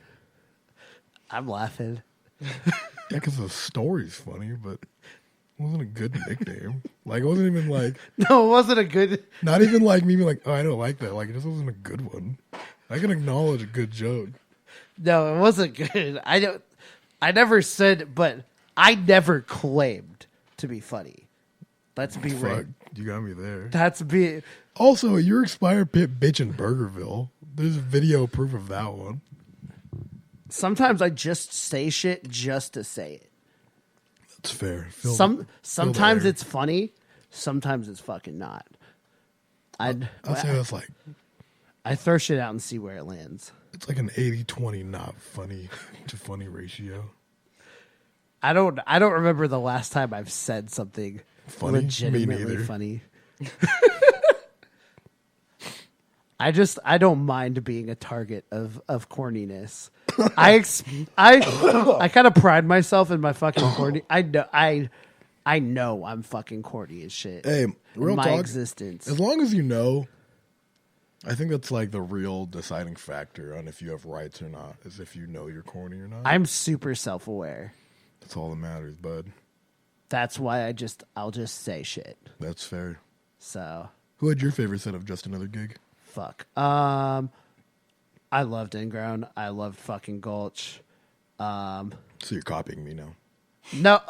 I'm laughing. Yeah, because the story's funny, but it wasn't a good nickname. Like, it wasn't even like, No, it wasn't a good. not even like me being like, oh, I don't like that. Like, it just wasn't a good one. I can acknowledge a good joke. No, it wasn't good. I never said, but I never claimed to be funny. Let's be Fuck, real. you got me there. That's be. Also, you're Expire Pit bitch in Burgerville. There's video proof of that one. Sometimes I just say shit just to say it. That's fair. Sometimes the air. it's funny. Sometimes it's fucking not. I'll say that's like, I throw shit out and see where it lands. it's like an 80-20 not funny to funny ratio. I don't remember the last time I've said something Funny? Me legitimately neither. funny. I don't mind being a target of corniness. I kind of pride myself in my fucking corny. I know I'm fucking corny as shit. Hey, real my talk. existence. As long as you know, I think that's like the real deciding factor on if you have rights or not, is if you know you're corny or not. I'm super self-aware. That's all that matters, bud. That's why I'll just say shit. That's fair. So Who had your favorite set of Just Another Gig? fuck. I loved Inground. I loved fucking Gulch. So you're copying me now. No,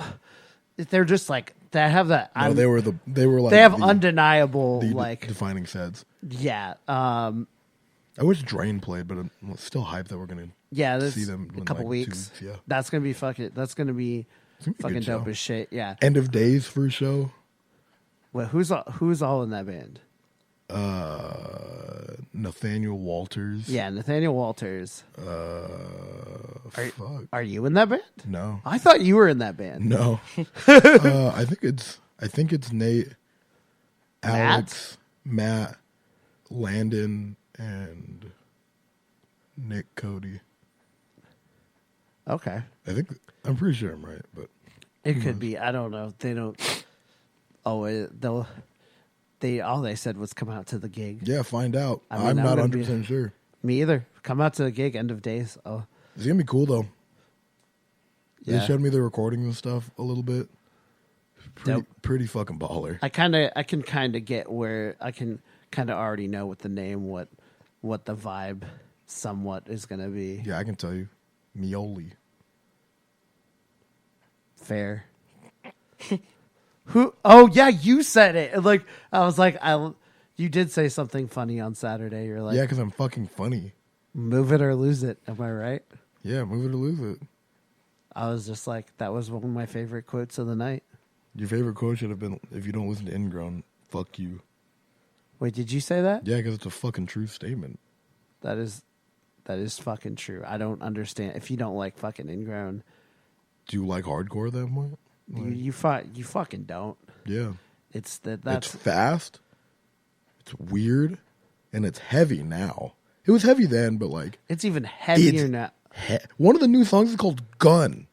they're just like they have that. No, they were like they have undeniable the like defining sets. yeah. I wish Drain played, but I'm still hyped that we're gonna This see them a in couple like 2 weeks. Yeah. That's gonna be fucking. That's gonna be gonna be a fucking good show. dope as shit. Yeah. End of Days first show. Wait, who's all in that band? Nathaniel Walters. Yeah, Nathaniel Walters. Fuck. Are you in that band? No. I thought you were in that band. No. I think it's Nate, Alex, Matt, Landon, and Nick Cody. Okay. I'm pretty sure I'm right, but It could be. I don't know. They don't. All they said was come out to the gig. yeah, find out. I mean, I'm I'm not gonna be- 100% sure. Me either. Come out to the gig. End of days. Oh, It's gonna be cool though. yeah. They showed me the recordings and stuff a little bit. Pretty fucking baller. I can kind of get where I can kind of already know with the name what the vibe somewhat is gonna be. Yeah, I can tell you. Mioli. Fair. Who? Oh yeah, you said it. Like I was like, you did say something funny on Saturday. You're like, Yeah, because I'm fucking funny. move it or lose it. Am I right? Yeah, move it or lose it. I was just like, that was one of my favorite quotes of the night. Your favorite quote should have been, if you don't listen to Ingrown, fuck you. Wait, did you say that? Yeah, because it's a fucking true statement. That is fucking true. I don't understand. If you don't like fucking Ingrown, Do you like hardcore that much? you fucking don't. Yeah. It's that's It's fast, it's weird, and it's heavy now. It was heavy then, but like... it's even heavier It's now. One of the new songs is called Gun.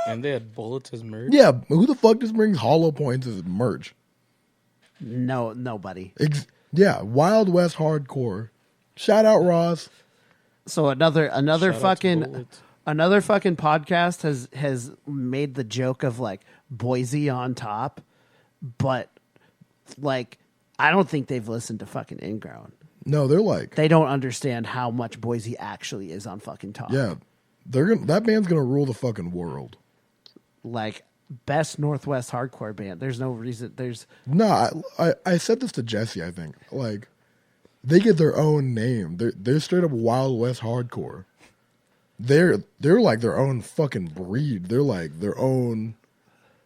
And they had bullets as merch. Yeah, who the fuck just brings hollow points as merch? No, nobody. Yeah, Wild West hardcore. Shout out Ross. So another Shout out to fucking bullets. another fucking podcast has made the joke of like Boise on top, but like I don't think they've listened to fucking Ingrown. No, they're like... They don't understand how much Boise actually is on fucking top. Yeah, that band's gonna rule the fucking world. Like best Northwest hardcore band. There's no reason. No, I said this to Jesse. I think like they get their own name. They're straight up Wild West hardcore. They're like their own fucking breed. They're like their own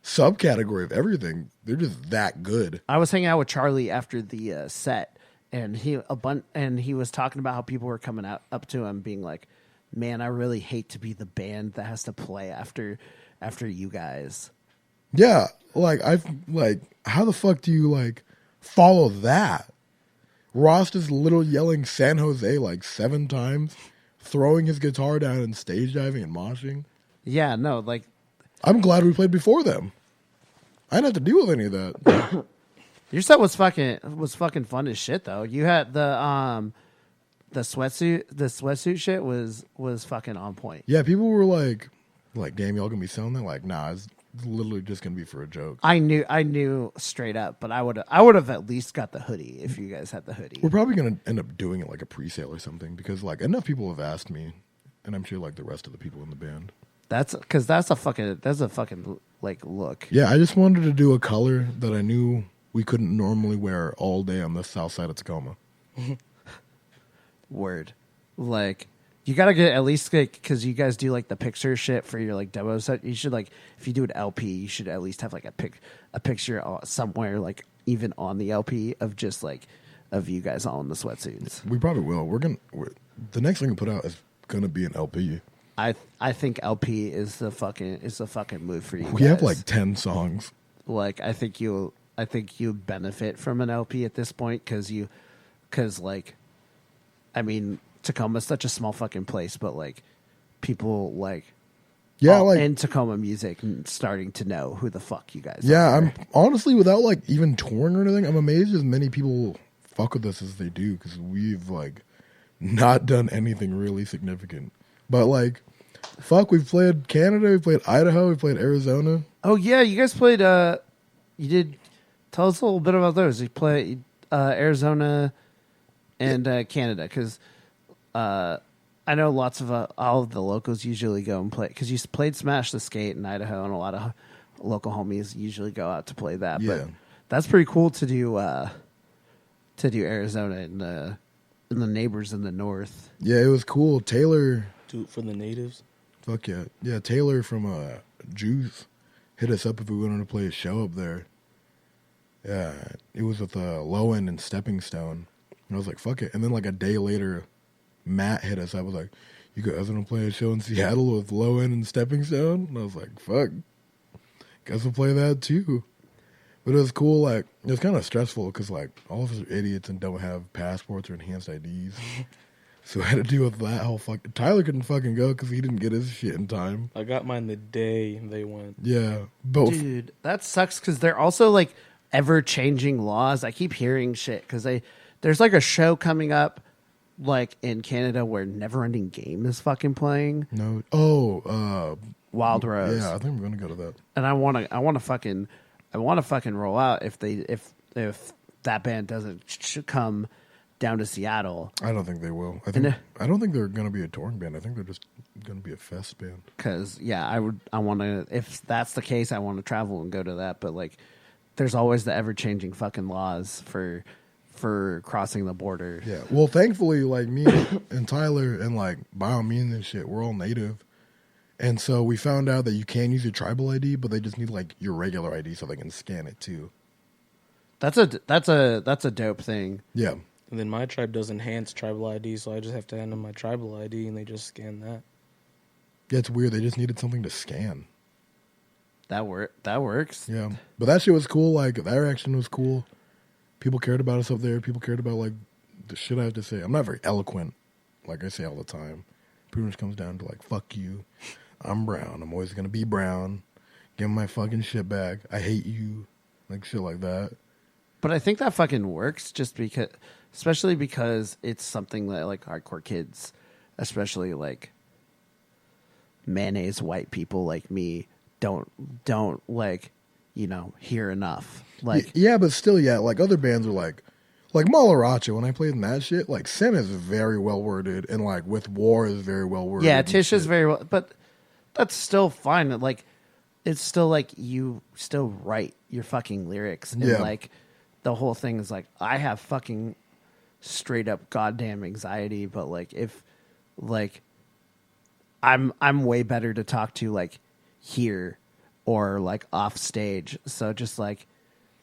subcategory of everything. They're just that good. I was hanging out with Charlie after the set, and he was talking about how people were coming up to him, being like, "Man, I really hate to be the band that has to play after you guys." Yeah, how the fuck do you like follow that? Ross is little yelling San Jose like 7 times, throwing his guitar down and stage diving and moshing. Yeah, no, like I'm glad we played before them. I didn't have to deal with any of that. your set was fucking fun as shit though. You had the sweatsuit shit was fucking on point. Yeah, people were like, damn, y'all gonna be selling that? Like, nah, it's literally just gonna be for a joke. I knew straight up, but I would have at least got the hoodie if you guys had the hoodie. We're probably gonna end up doing it like a pre-sale or something because like enough people have asked me, and I'm sure like the rest of the people in the band. That's a fucking like look. Yeah, I just wanted to do a color that I knew we couldn't normally wear all day on the south side of Tacoma. Word. Like you gotta get at least like because you guys do like the picture shit for your like demo set. You should like if you do an LP, you should at least have like a picture somewhere like even on the LP of just like of you guys all in the sweatsuits. We probably will. The next thing we put out is gonna be an LP. I think LP is the fucking move for you. We have guys. like 10 songs. Like I think you benefit from an LP at this point because like, I mean, Tacoma's such a small fucking place, but like people like in Tacoma music starting to know who the fuck you guys are. I'm honestly, without like even touring or anything, I'm amazed as many people fuck with us as they do, because we've like not done anything really significant. But like, fuck, we've played Canada, we played Idaho, we played Arizona. Oh yeah, you guys played. You did. Tell us a little bit about those. You played Arizona and Canada, because I know lots of all of the locals usually go and play, because you played Smash the Skate in Idaho, and a lot of local homies usually go out to play that. Yeah. But that's pretty cool to do Arizona and the neighbors in the north. Yeah, it was cool. Taylor, Do it for the natives. fuck yeah, yeah. Taylor from Juice hit us up if we wanted to play a show up there. Yeah, it was with Low End and Stepping Stone, and I was like, fuck it. And then like a day later, Matt hit us up. I was like, you guys want to play a show in Seattle with Low End and Stepping Stone? And I was like, fuck, guess we'll play that too. But it was cool. Like, it was kind of stressful because like all of us are idiots and don't have passports or enhanced IDs. So I had to deal with that whole fucking. Tyler couldn't fucking go because he didn't get his shit in time. I got mine the day they went. Yeah, both. Dude, that sucks because they're also like ever-changing laws. I keep hearing shit because there's like a show coming up like in Canada where Never Ending Game is fucking playing. No. Wild Rose. Yeah, I think we're gonna go to that. And I want to fucking roll out if that band doesn't come down to Seattle. I don't think they will. I don't think they're gonna be a touring band. I think they're just gonna be a fest band. Because I want to. If that's the case, I want to travel and go to that. But like, there's always the ever changing fucking laws for crossing the border. Yeah. Well, thankfully, like me and Tyler and like Biomean and shit, we're all native. And so we found out that you can use your tribal ID, but they just need like your regular ID so they can scan it too. That's a dope thing. Yeah. And then my tribe does enhanced tribal ID, so I just have to hand them my tribal ID, and they just scan that. Yeah, it's weird. They just needed something to scan. That works. Yeah. But that shit was cool. Like, that reaction was cool. People cared about us up there. People cared about, like, the shit I have to say. I'm not very eloquent, like I say all the time. Pretty much comes down to, like, fuck you. I'm brown. I'm always going to be brown. Give me my fucking shit back. I hate you. Like, shit like that. But I think that fucking works just because, especially because it's something that, like, hardcore kids, especially, like, mayonnaise white people like me, don't like, you know, hear enough. Like, yeah, but still, yeah, like, other bands are like Malaracha, when I played in that shit, like, Sin is very well worded, and, like, With War is very well worded. yeah, Tish is very well, but that's still fine. Like, it's still like you still write your fucking lyrics, and like the whole thing is like, I have fucking straight up goddamn anxiety, but like if like I'm way better to talk to like here or like off stage. So just like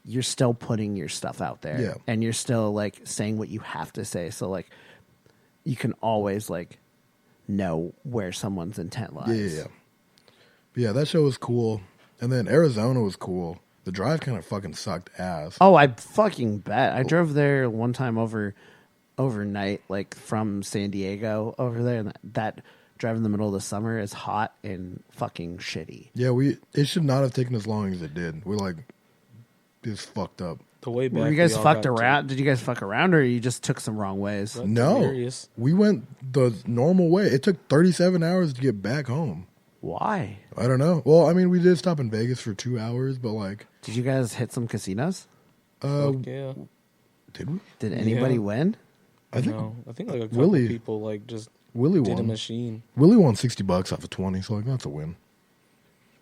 you're still putting your stuff out there, and you're still like saying what you have to say. So like you can always like know where someone's intent lies. Yeah, that show was cool. And then Arizona was cool. The drive kind of fucking sucked ass. Oh, I fucking bet. I drove there one time overnight, like from San Diego over there, and that drive in the middle of the summer is hot and fucking shitty. Yeah, it should not have taken as long as it did. We like just fucked up. The way back, Were you guys fucked around? Did you guys fuck around, or you just took some wrong ways? No, we went the normal way. It took 37 hours to get back home. Why? I don't know. Well, I mean, we did stop in Vegas for 2 hours, but like, did you guys hit some casinos? Yeah. Did we? Did anybody win? I think like a couple people like just Willie did won. a machine. Willie won $60 off of 20, so like that's a win.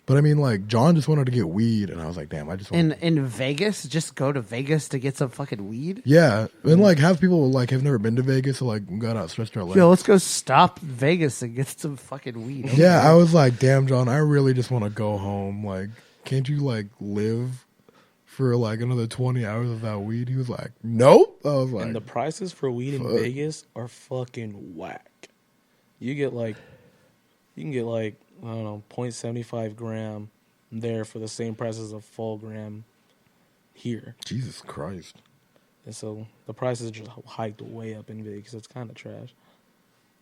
But I mean, like, John just wanted to get weed, and I was like, damn, I just want in Vegas. Just go to Vegas to get some fucking weed. Yeah, and like have people like have never been to Vegas, so like we got out, stretched our legs. Yo, let's go stop Vegas and get some fucking weed. Yeah, I was like, damn, John, I really just want to go home. Like, can't you like live for like another 20 hours without weed? He was like, nope. I was like, And the prices for weed in Vegas are fucking whack. You get like You can get like, I don't know, 0.75 gram there for the same price as a full gram here. Jesus Christ. And so the prices just hiked way up in Vegas. It's kind of trash.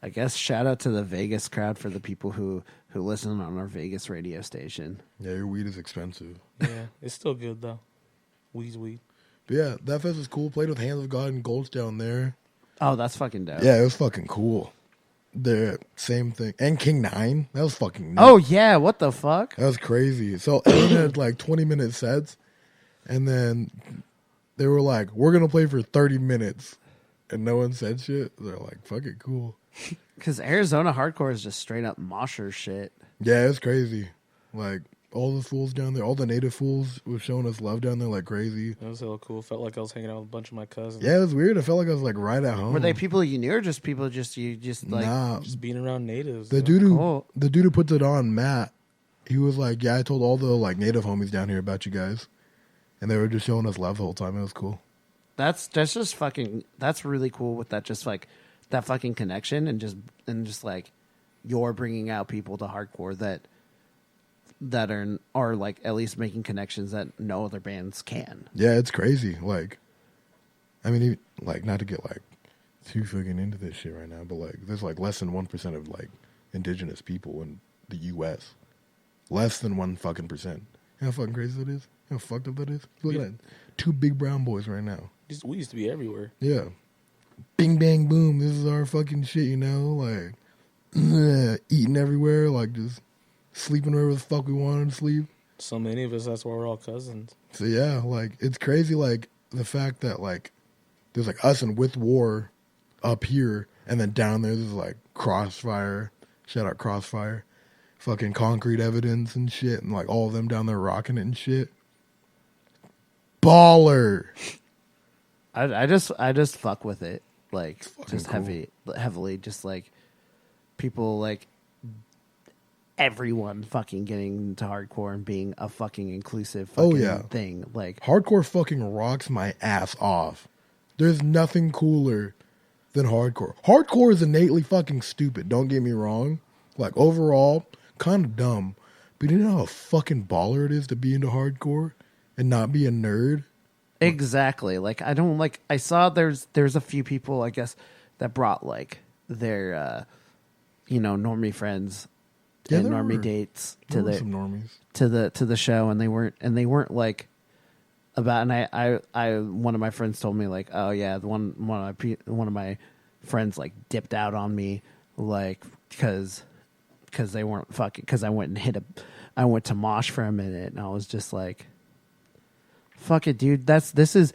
I guess shout out to the Vegas crowd for the people who listen on our Vegas radio station. Yeah, your weed is expensive. Yeah, it's still good though. Weed's weed. But yeah, that fest was cool. Played with Hands of God and Gulch down there. Oh, that's fucking dope. Yeah, it was fucking cool. The same thing. And King 9. That was fucking neat. Oh, yeah. What the fuck? That was crazy. So everyone had like 20-minute sets. And then they were like, we're going to play for 30 minutes. And no one said shit. They're like, fuck it, cool. Because Arizona hardcore is just straight up mosher shit. Yeah, it's crazy. Like, all the fools down there, all the native fools were showing us love down there like crazy. It was hella cool. Felt like I was hanging out with a bunch of my cousins. Yeah, it was weird. I felt like I was like right at home. Were they people you knew or just people you just like... Nah. Just being around natives. The dude who puts it on, Matt, he was like, yeah, I told all the like native homies down here about you guys. And they were just showing us love the whole time. It was cool. That's just fucking... That's really cool with that just like... That fucking connection and just like you're bringing out people to hardcore that are like at least making connections that no other bands can. Yeah, it's crazy. Like, I mean, like not to get like too fucking into this shit right now, but like there's like less than 1% of like indigenous people in the U.S. Less than 1 fucking percent. You know how fucking crazy that is? You know how fucked up that is? Look at that. 2 big brown boys right now. We used to be everywhere. Yeah. Bing, bang, boom. This is our fucking shit, you know? Like, eating everywhere, like just sleeping wherever the fuck we wanted to sleep. So many of us, that's why we're all cousins. So yeah, like, it's crazy, like, the fact that, like, there's, like, us and With War up here, and then down there's, like, Crossfire. Shout out Crossfire. Fucking Concrete Evidence and shit, and, like, all of them down there rocking it and shit. Baller! I just fuck with it, like just cool. heavily, just like people like everyone fucking getting into hardcore and being a fucking inclusive fucking thing. Like hardcore fucking rocks my ass off. There's nothing cooler than hardcore. Hardcore is innately fucking stupid. Don't get me wrong. Like overall, kind of dumb. But you know how fucking baller it is to be into hardcore and not be a nerd. Exactly. Like I don't like. I saw there's a few people I guess that brought like their normie friends and normie dates to some normies to the show, and they weren't like about. And I one of my friends told me like, oh yeah, one of my friends like dipped out on me like because they weren't fucking because I went to mosh for a minute, and I was just like. Fuck it, dude. This is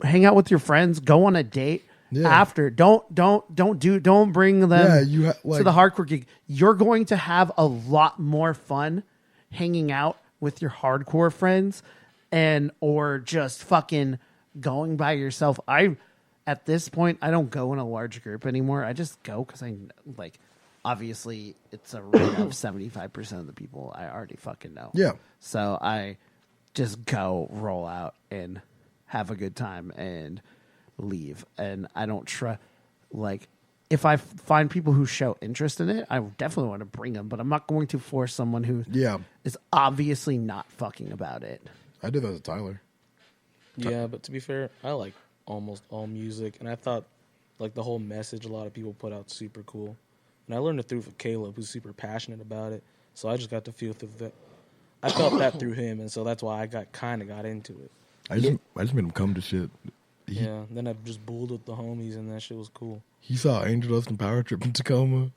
hang out with your friends, go on a date after. Don't bring them to the hardcore gig. You're going to have a lot more fun hanging out with your hardcore friends or just fucking going by yourself. At this point, I don't go in a large group anymore. I just go because I like. Obviously, it's a rate of 75% of the people I already fucking know. Yeah. So I just go roll out and have a good time and leave. And I don't trust, like, if I find people who show interest in it, I definitely want to bring them, but I'm not going to force someone who is obviously not fucking about it. I did that with Tyler. Yeah, but to be fair, I like almost all music, and I thought, like, the whole message a lot of people put out super cool. And I learned it through Caleb, who's super passionate about it, so I just got to feel through that. I felt that through him, and so that's why I got into it. I just made him come to shit. Then I just bulled with the homies, and that shit was cool. He saw Angel Dust and Power Trip in Tacoma.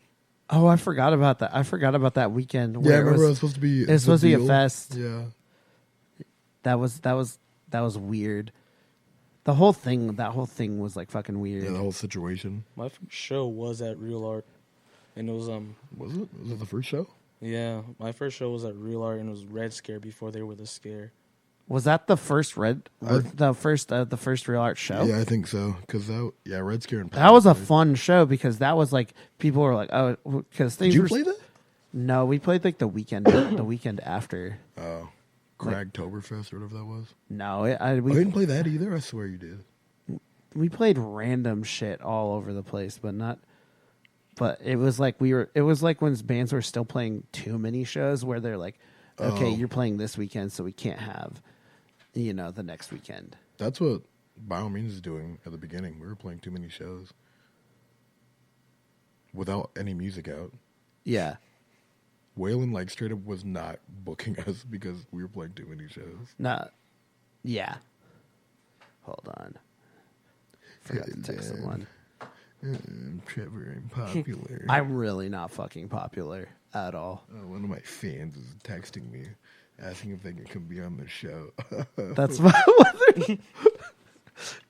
Oh, I forgot about that. I forgot about that weekend. Yeah, I remember it was supposed to be. It was supposed to be a fest. Yeah, that was weird. That whole thing was like fucking weird. Yeah, the whole situation. My first show was at Real Art, and it was Was it? Was it the first show? Yeah, my first show was at Real Art, and it was Red Scare before they were the Scare. Was that the first the first Real Art show? Yeah, I think so. Because Red Scare and that was a fun show because that was like people were like, oh, because things. Did you play that? No, we played like the weekend after. Oh, Cragtoberfest or whatever that was. No, we didn't play that either. I swear you did. We played random shit all over the place, but not. But it was like when bands were still playing too many shows where they're like, okay, you're playing this weekend, so we can't have, the next weekend. That's what By All Means is doing at the beginning. We were playing too many shows without any music out. Yeah. Waylon, like, straight up was not booking us because we were playing too many shows. Yeah. Hold on. Forgot to text someone. Trevor, I'm popular. I'm really not fucking popular at all. One of my fans is texting me, asking if they can come be on the show. That's what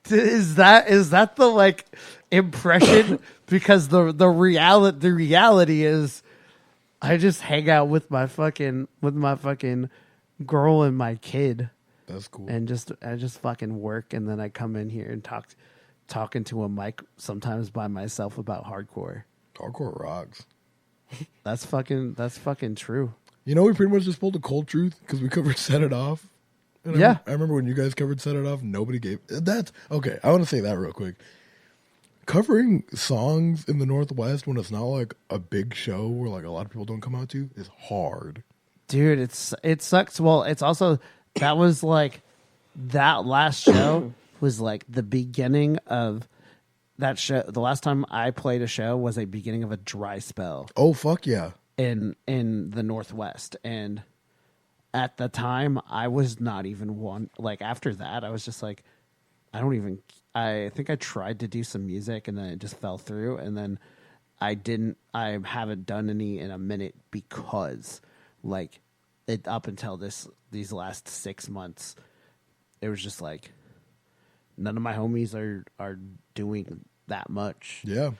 is that the like impression? Because the reality is, I just hang out with my fucking girl and my kid. That's cool. And I just fucking work, and then I come in here and talking to a mic sometimes by myself about hardcore. Hardcore rocks. That's fucking true. We pretty much just pulled the cold truth because we covered Set It Off. And Yeah. I remember when you guys covered Set It Off, nobody gave... That's... Okay, I want to say that real quick. Covering songs in the Northwest when it's not like a big show where like a lot of people don't come out to is hard. Dude, it sucks. Well, it's also... That was like... That last show was like the beginning of... That show, the last time I played a show was a beginning of a dry spell. Oh, fuck yeah. In the Northwest. And at the time, I was not even one. Like, after that, I was just like, I think I tried to do some music and then it just fell through. And then I haven't done any in a minute because, like, up until these last 6 months, it was just like, none of my homies are doing that much. Yeah.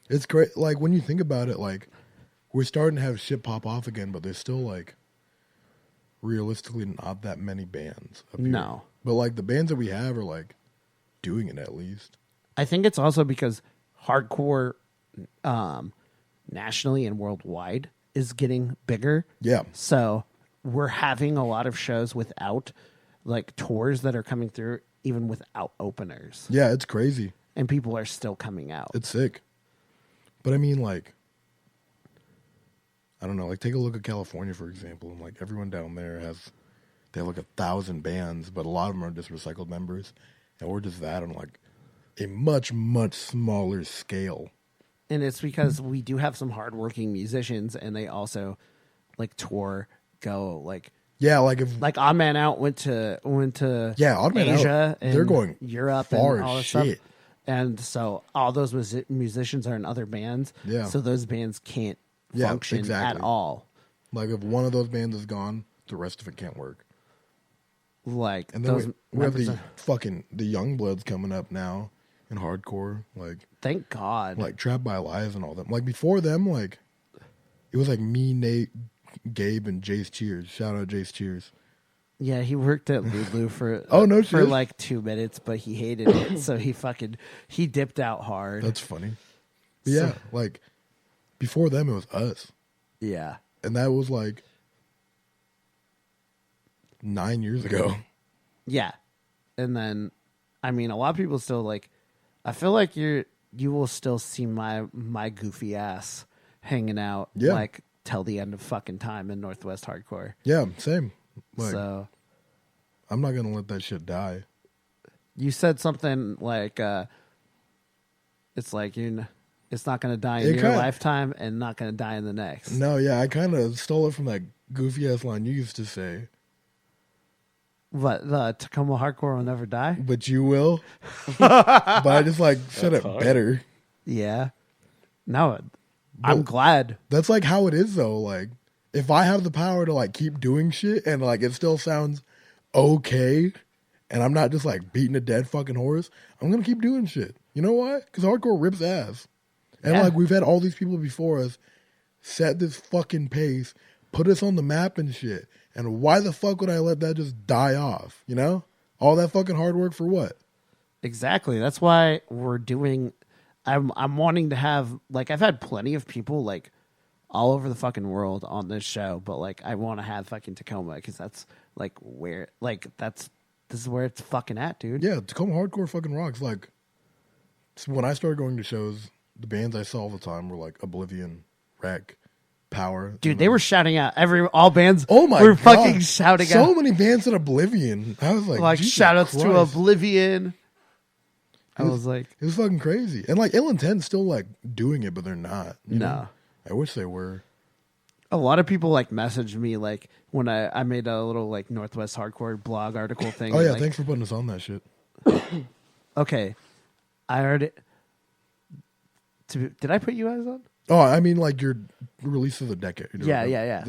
It's great. Like, when you think about it, like, we're starting to have shit pop off again, but there's still, like, realistically not that many bands up here. No. But, like, the bands that we have are, like, doing it at least. I think it's also because hardcore nationally and worldwide is getting bigger. Yeah. So we're having a lot of shows without, like, tours that are coming through, even without openers. Yeah, it's crazy. And people are still coming out. It's sick. But I mean, like, I don't know, like, take a look at California, for example, and, like, everyone down there they have, like, 1,000 bands, but a lot of them are just recycled members, and we're just that on, like, a much, much smaller scale. And it's because we do have some hardworking musicians, and they also, like, tour, go, like... Yeah, like if like Odd Man Out went to Odd Man Asia Out, and they're going Europe far and all as this stuff. shit. And so all those musicians are in other bands. Yeah. So those bands can't function at all. Like if one of those bands is gone, the rest of it can't work. Like and then those we have the Youngbloods coming up now in hardcore. Like thank God. Like Trapped by Lies and all them. Like before them, like it was like me, Nate, Gabe, and Jace Cheers. Shout out Jace Cheers. Yeah, he worked at Lulu for for like 2 minutes, but he hated it, so he dipped out hard. That's funny. But yeah, like before them it was us. Yeah. And that was like 9 years ago. Yeah. And then I mean a lot of people still like I feel like you will still see my goofy ass hanging out like till the end of fucking time in Northwest hardcore. Yeah, same. Like, so I'm not gonna let that shit die. You said something like it's like it's not gonna die in your lifetime and not gonna die in the next. No, yeah, I kind of stole it from that goofy ass line you used to say. What, the Tacoma hardcore will never die? But you will. But I just like said it better. Yeah. No, I'm glad. That's like how it is though. Like if I have the power to like keep doing shit and like it still sounds okay and I'm not just like beating a dead fucking horse, I'm gonna keep doing shit. You know why? Because hardcore rips ass. And like we've had all these people before us set this fucking pace, put us on the map and shit. And why the fuck would I let that just die off? You know? All that fucking hard work for what? Exactly. That's why we're doing I'm wanting to have like I've had plenty of people like all over the fucking world on this show, but like I want to have fucking Tacoma because that's like where like this is where it's fucking at, dude. Yeah, Tacoma hardcore fucking rocks. Like when I started going to shows, the bands I saw all the time were like Oblivion, Wreck, Power. Dude, they were shouting out all bands. Oh my were god! fucking shouting out. So many bands in Oblivion. I was like Jesus shout outs Christ. to Oblivion. I was like, it was fucking crazy. And like Ill Intent's still like doing it, but they're not. You no. know? I wish they were. A lot of people like messaged me like when I made a little like Northwest Hardcore blog article thing. Oh yeah, like, thanks for putting us on that shit. Okay, I heard it. Did I put you guys on? Oh, I mean like your release of the decade. Yeah.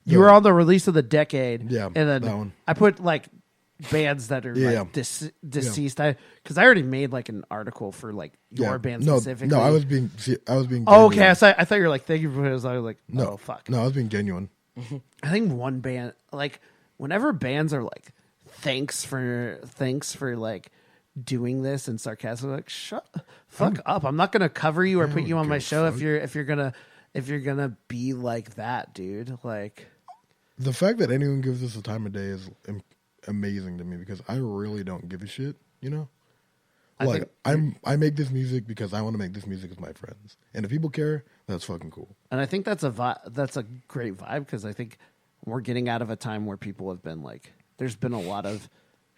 You were on the release of the decade. Yeah, and then that one. I put like bands that are like deceased. Because I already made like an article for like your band specifically. No, I was being. Oh, okay. I thought you were like, thank you for this. I was like, No, oh fuck. No, I was being genuine. I think one band, like whenever bands are like, thanks for like doing this and sarcasm, like fuck up. I'm not gonna cover you or put you on my show if you're gonna be like that, dude. Like the fact that anyone gives us the time of day is amazing to me because I really don't give a shit. You know, I make this music because I want to make this music with my friends, and if people care, that's fucking cool. And I think that's a great vibe because I think we're getting out of a time where people have been like, there's been a lot of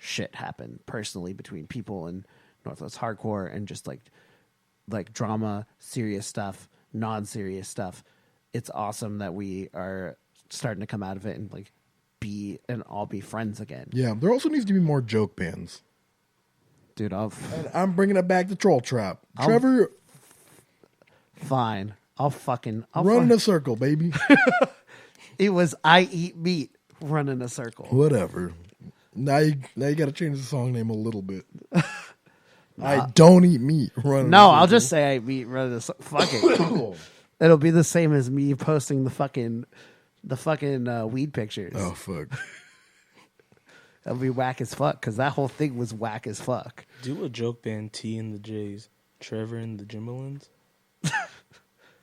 shit happen personally between people in Northwest Hardcore and just like drama, serious stuff, non-serious stuff. It's awesome that we are starting to come out of it and like all be friends again. Yeah, there also needs to be more joke bands. Dude, I'm bringing it back to Troll Trap. Trevor, fine. I'll run in a circle, baby. It was I Eat Meat, run in a circle. Whatever. Now you got to change the song name a little bit. I don't eat meat. Run. No, I'll just say I eat meat. Run in a circle. Fuck it. It'll be the same as me posting the fucking weed pictures. Oh fuck. That'll be whack as fuck because that whole thing was whack as fuck. Do a joke band, T and the J's, Trevor and the Jimbalins.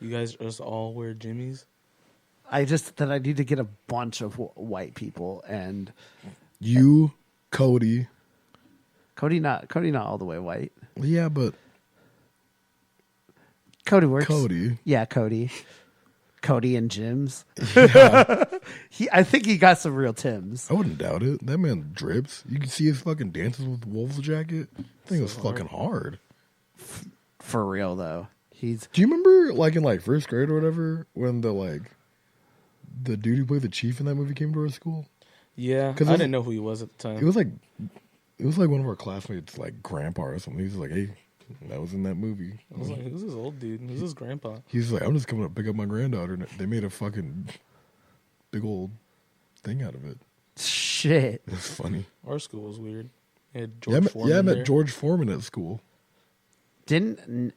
You guys just all wear jimmies. I need to get a bunch of white people and you, Cody not all the way white. Yeah, but Cody works. Cody and Jim's. Yeah. I think he got some real Tims. I wouldn't doubt it. That man drips. You can see his fucking dances with Wolf's jacket. I think it was fucking hard. For real though. Do you remember like in like first grade or whatever when the dude who played the chief in that movie came to our school? Yeah, I didn't know who he was at the time. It was like one of our classmates, like grandpa or something. He was like, "Hey, that was in that movie." I was like, "Who's this old dude? Who's this grandpa?" He's like, "I'm just coming to pick up my granddaughter." And they made a fucking big old thing out of it. Shit, it's funny. Our school was weird. I met George Foreman at school. Didn't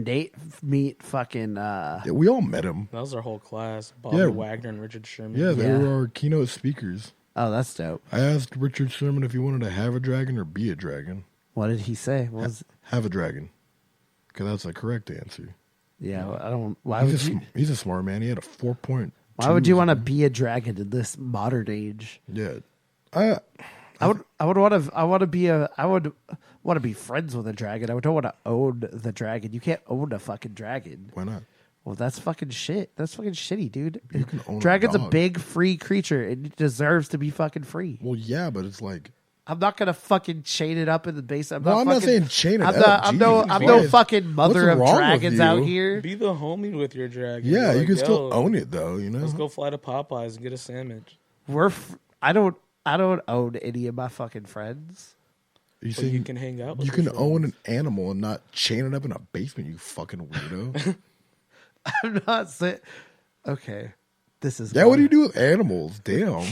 Nate meet fucking? Yeah, we all met him. That was our whole class. Bobby Wagner and Richard Sherman. Yeah, they were our keynote speakers. Oh, that's dope. I asked Richard Sherman if he wanted to have a dragon or be a dragon. What did he say? Have a dragon, because that's the correct answer. Yeah, I don't. He's a smart man. He had a 4.2. Why would you want to be a dragon in this modern age? Yeah, I would want to be friends with a dragon. I don't want to own the dragon. You can't own a fucking dragon. Why not? Well, that's fucking shit. That's fucking shitty, dude. You can own Dragon's a dog. A big free creature. It deserves to be fucking free. Well, yeah, but it's like I'm not gonna fucking chain it up in the base. I'm not saying chain it up. I'm no fucking mother of dragons out here. Be the homie with your dragon. Yeah, you can still own it though. You know, let's go fly to Popeyes and get a sandwich. I don't own any of my fucking friends. You can hang out with you can own an animal and not chain it up in a basement, you fucking weirdo. I'm not saying. Okay, this is. Yeah, what do you do with animals? Damn.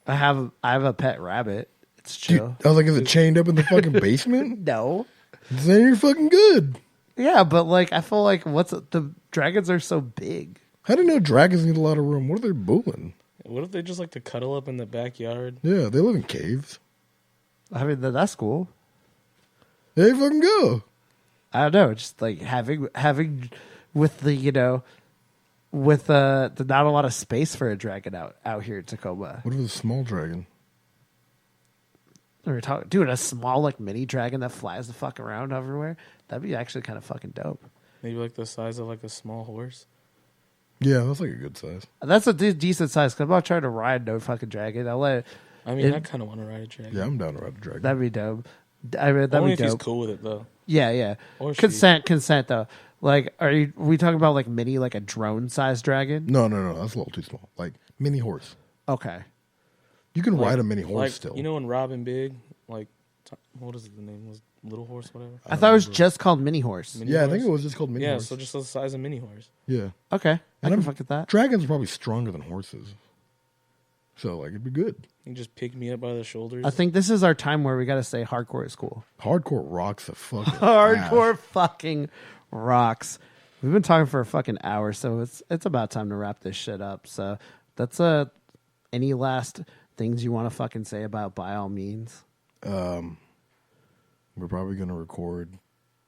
I have a pet rabbit. It's chill. I was like, is it chained up in the fucking basement? No. Then you're fucking good. Yeah, but like I feel like the dragons are so big. I didn't know dragons need a lot of room. What are they doing? What if they just like to cuddle up in the backyard? Yeah, they live in caves. I mean, that's cool. There you fucking go. I don't know, just like having with the with the not a lot of space for a dragon out here in Tacoma. What if it's a small dragon? We were talking, dude, a small like mini dragon that flies the fuck around everywhere. That'd be actually kind of fucking dope. Maybe like the size of like a small horse. Yeah, that's like a good size. That's a decent size. Cause I'm not trying to ride no fucking dragon. I'll let. I mean, I kind of want to ride a dragon. Yeah, I'm down to ride a dragon. That'd be dope. I mean, that'd Only be if dope. he's cool with it though. Yeah. Or she. Consent though. Like, are we talking about like mini, like a drone sized dragon? No, that's a little too small. Like mini horse. Okay. You can Like- ride a mini horse like, still. You know, in Robin Big, like, what is the name? Was Little Horse, whatever? I thought it was just called mini horse. Mini yeah, I horse? think it was just called mini Yeah, horse. so just the size of mini horse. Yeah. Okay. I And can fuck with that. Dragons are probably stronger than horses. So, like, it'd be good. You just pick me up by the shoulders. I think this is our time where we got to say hardcore is cool. Hardcore rocks the fucking Hardcore ass. fucking rocks. We've been talking for a fucking hour, so it's about time to wrap this shit up. So that's any last things you want to fucking say about By All Means? We're probably going to record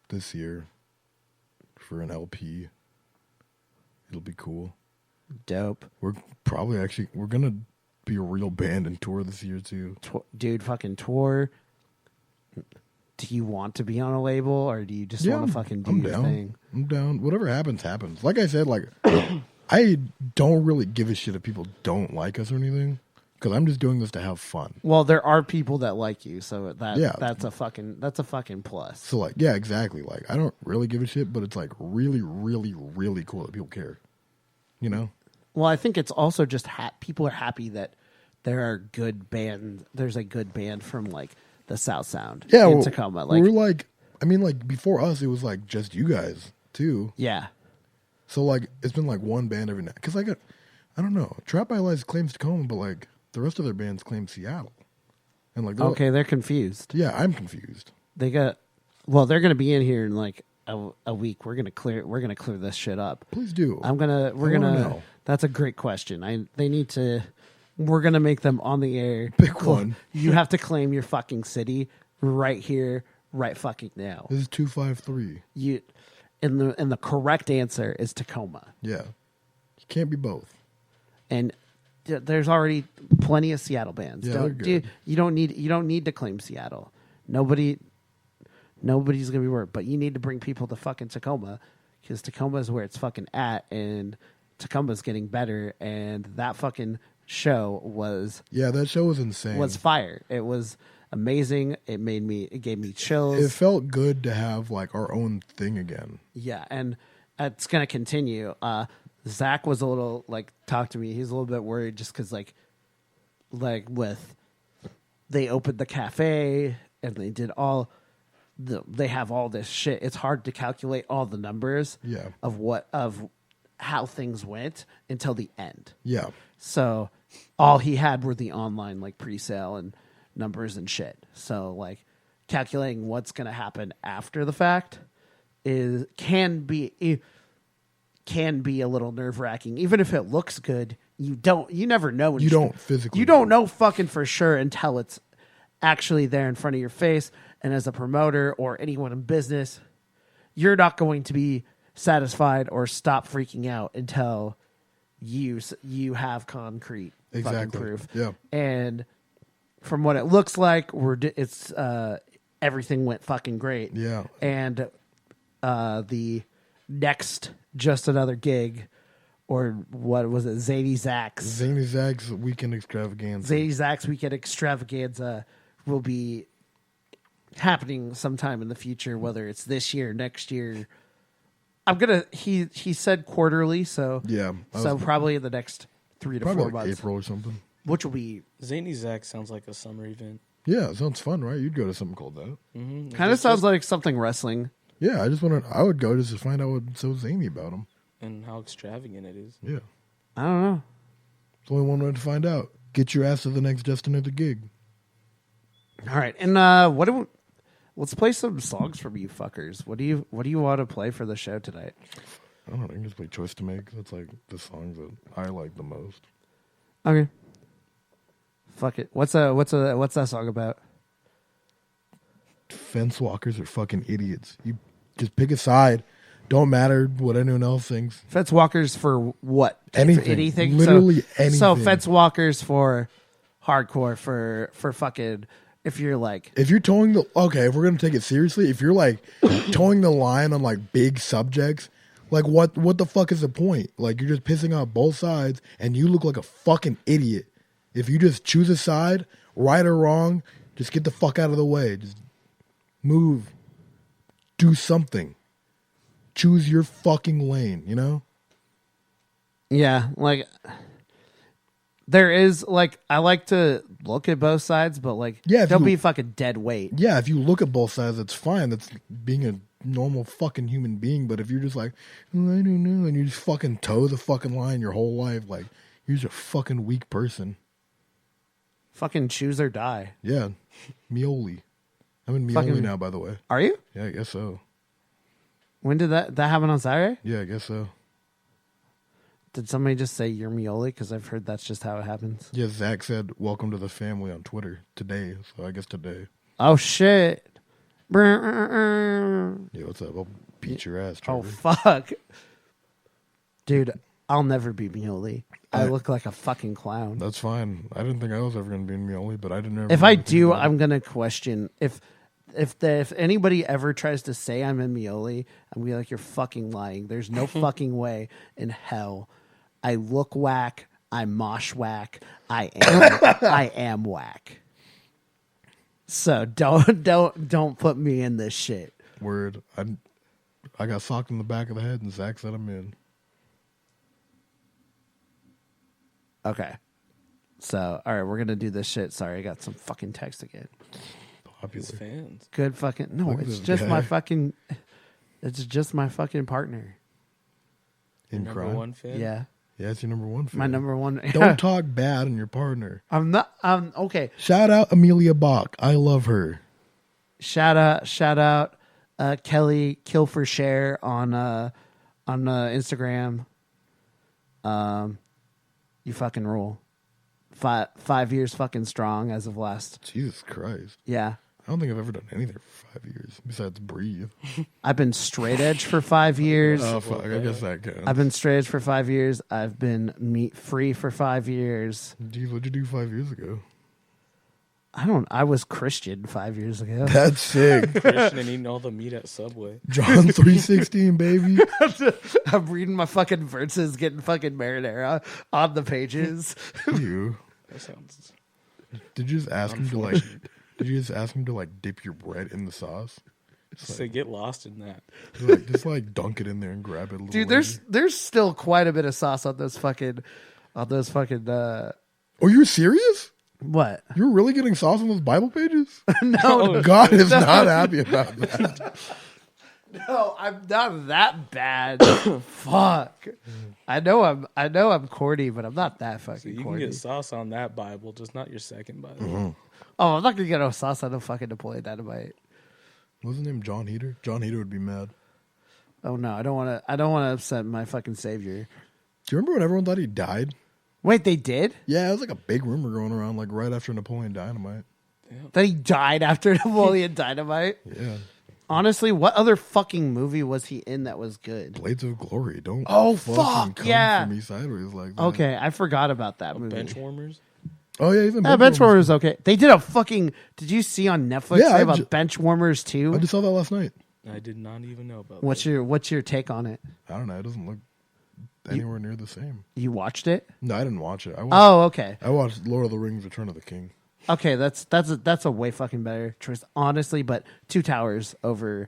this year for an LP. It'll be cool. Dope. We're going to be a real band and tour this year too. Dude, fucking tour. Do you want to be on a label, or do you just want to fucking do I'm your down. thing? I'm down. Whatever happens, happens. Like I said, like I don't really give a shit if people don't like us or anything, because I'm just doing this to have fun. Well, there are people that like you, so Yeah. that's a fucking plus. So like, yeah, exactly. Like I don't really give a shit, but it's like really, really, really cool that people care. You know? Well, I think it's also just people are happy that there are good bands. There's a good band from like the South Sound in Tacoma. Like, we're like, I mean, like before us, it was like just you guys too. yeah, So like, it's been like one band every night. Because I don't know, Trap by Lies claims Tacoma, but like the rest of their bands claim Seattle. And like, okay, they're confused. yeah, I'm confused. They're going to be in here in like a week. We're gonna clear this shit up. Please do. We're wanna gonna. know. That's a great question. They need to. We're gonna make them on the air. Pick one. You have to claim your fucking city right here, right fucking now. This is 253. And the correct answer is Tacoma. Yeah, you can't be both. And there's already plenty of Seattle bands. Yeah, they're good. You don't need to claim Seattle. Nobody's gonna be worried. But you need to bring people to fucking Tacoma, because Tacoma is where it's fucking at, and Tacoma's getting better. And that fucking show was That show was insane. fire. It was amazing. It gave me chills. It felt good to have like our own thing again. Yeah, and it's gonna continue. Zach was a little like talk to me. He's a little bit worried just because like with they opened the cafe and they did they have all this shit. It's hard to calculate all the numbers. Yeah. of how things went until the end. Yeah, So all he had were the online like pre-sale and numbers and shit. So like calculating what's going to happen after the fact can be a little nerve-wracking. Even if it looks good, you never know. You don't physically You don't know fucking for sure until it's actually there in front of your face. And as a promoter or anyone in business, you're not going to be satisfied or stop freaking out until you have concrete fucking exactly. proof. Yeah, And from what it looks like, everything went fucking great. yeah. And the next Just Another Gig, or what was it, Zany Zach's Weekend Extravaganza. Zany Zach's Weekend Extravaganza will be happening sometime in the future, whether it's this year, next year. He said quarterly, so Yeah, probably in the next 3 to 4 probably like months, April or something. which will be Zany Zach sounds like a summer event. Yeah, it sounds fun, right? You'd go to something called that. Mm-hmm. kind of sounds like something wrestling. Yeah, I would go just to find out what's so zany about them. And how extravagant it is. Yeah, I don't know. it's only one way to find out. Get your ass to the next Just Another Gig. All right, and let's play some songs from you fuckers. What do you want to play for the show tonight? I don't know. I can just play Choice to Make. That's like the songs that I like the most. Okay. Fuck it. What's that song about? Fence walkers are fucking idiots. You just pick a side. Don't matter what anyone else thinks. Fence walkers for what? Anything. For anything. Literally anything. So fence walkers for hardcore, for fucking if you're like, if you're towing the if we're gonna take it seriously, if you're like towing the line on like big subjects, like what the fuck is the point? Like you're just pissing off both sides, and you look like a fucking idiot. If you just choose a side, right or wrong, just get the fuck out of the way. Just move, do something, choose your fucking lane. You know? yeah, like there is like I like to look at both sides, but like don't be fucking dead weight. Yeah, if you look at both sides, that's fine. That's being a normal fucking human being. But if you're just like, oh, I don't know, and you just fucking toe the fucking line your whole life, like you're just a fucking weak person. Fucking choose or die. Yeah, Mioli. I'm in Mioli Fucking- now, by the way. Are you? Yeah, I guess so. When did that happen on Saturday? Yeah, I guess so. Did somebody just say you're Mioli? Because I've heard that's just how it happens. Yeah, Zach said, welcome to the family on Twitter today. So I guess today. Oh shit! Yeah, what's up? I'll beat your ass, Oh Trevor. fuck, dude! I'll never be Mioli. I look like a fucking clown. That's fine. I didn't think I was ever going to be in Mioli, but I didn't ever. If I really think do, about it. I'm gonna question if anybody ever tries to say I'm in Mioli, I'm gonna be like, you're fucking lying. There's no fucking way in hell. I look whack. I mosh whack. I am whack. So don't put me in this shit. Word. I got socked in the back of the head, and Zach said I'm in. Okay. So all right, we're gonna do this shit. Sorry, I got some fucking text again. Popular. His fans. Good fucking no. Look at It's this just guy. my fucking. It's just my fucking partner. In Number crime. one fan. Yeah, Yeah, it's your number one fan. my number one. Don't talk bad on your partner. I'm not. Okay. Shout out Amelia Bach. I love her. Shout out, Kelly Kill for Share on Instagram. You fucking rule. 5 years fucking strong as of last. Jesus Christ. Yeah, I don't think I've ever done anything for 5 years besides breathe. I've been straight edge for 5 years. Oh, fuck. I guess that counts. I've been straight edge for 5 years. I've been meat free for 5 years. Jeez, what'd you do 5 years ago? I was Christian 5 years ago. That's sick. Christian and eating all the meat at Subway. John 3:16, baby. I'm reading my fucking verses, getting fucking marinara on the pages. You. That sounds. Did you just ask him to like? Did you just ask him to like dip your bread in the sauce? Say get lost in that. Just like dunk it in there and grab it. A little Dude, later. there's still quite a bit of sauce on those fucking Oh, you're serious? what? You're really getting sauce on those Bible pages? No, God is not happy about that. no, I'm not that bad. Fuck. I know I'm corny, but I'm not that So fucking you can corny. get sauce on that Bible, just not your second Bible. Mm-hmm. Oh, I'm not gonna get no sauce on the fucking Napoleon Dynamite. What's his name? John Heater? John Heater would be mad. Oh no, I don't wanna upset my fucking savior. Do you remember when everyone thought he died? Wait, they did? Yeah, it was like a big rumor going around like right after Napoleon Dynamite. That he died after Napoleon Dynamite? Yeah. Honestly, what other fucking movie was he in that was good? Blades of Glory. Don't Oh, fucking fuck, come yeah. for me sideways like that. Okay, I forgot about that movie. Benchwarmers. Oh yeah, even Yeah, Benchwarmers was okay. They did a fucking. Did you see on Netflix? Yeah, they have I a ju- Benchwarmers too. I just saw that last night. I did not even know about What's your take on it? I don't know. It doesn't look anywhere near the same. You watched it? No, I didn't watch it. Oh, okay, I watched Lord of the Rings: Return of the King. okay. That's a way fucking better choice, honestly. But Two Towers over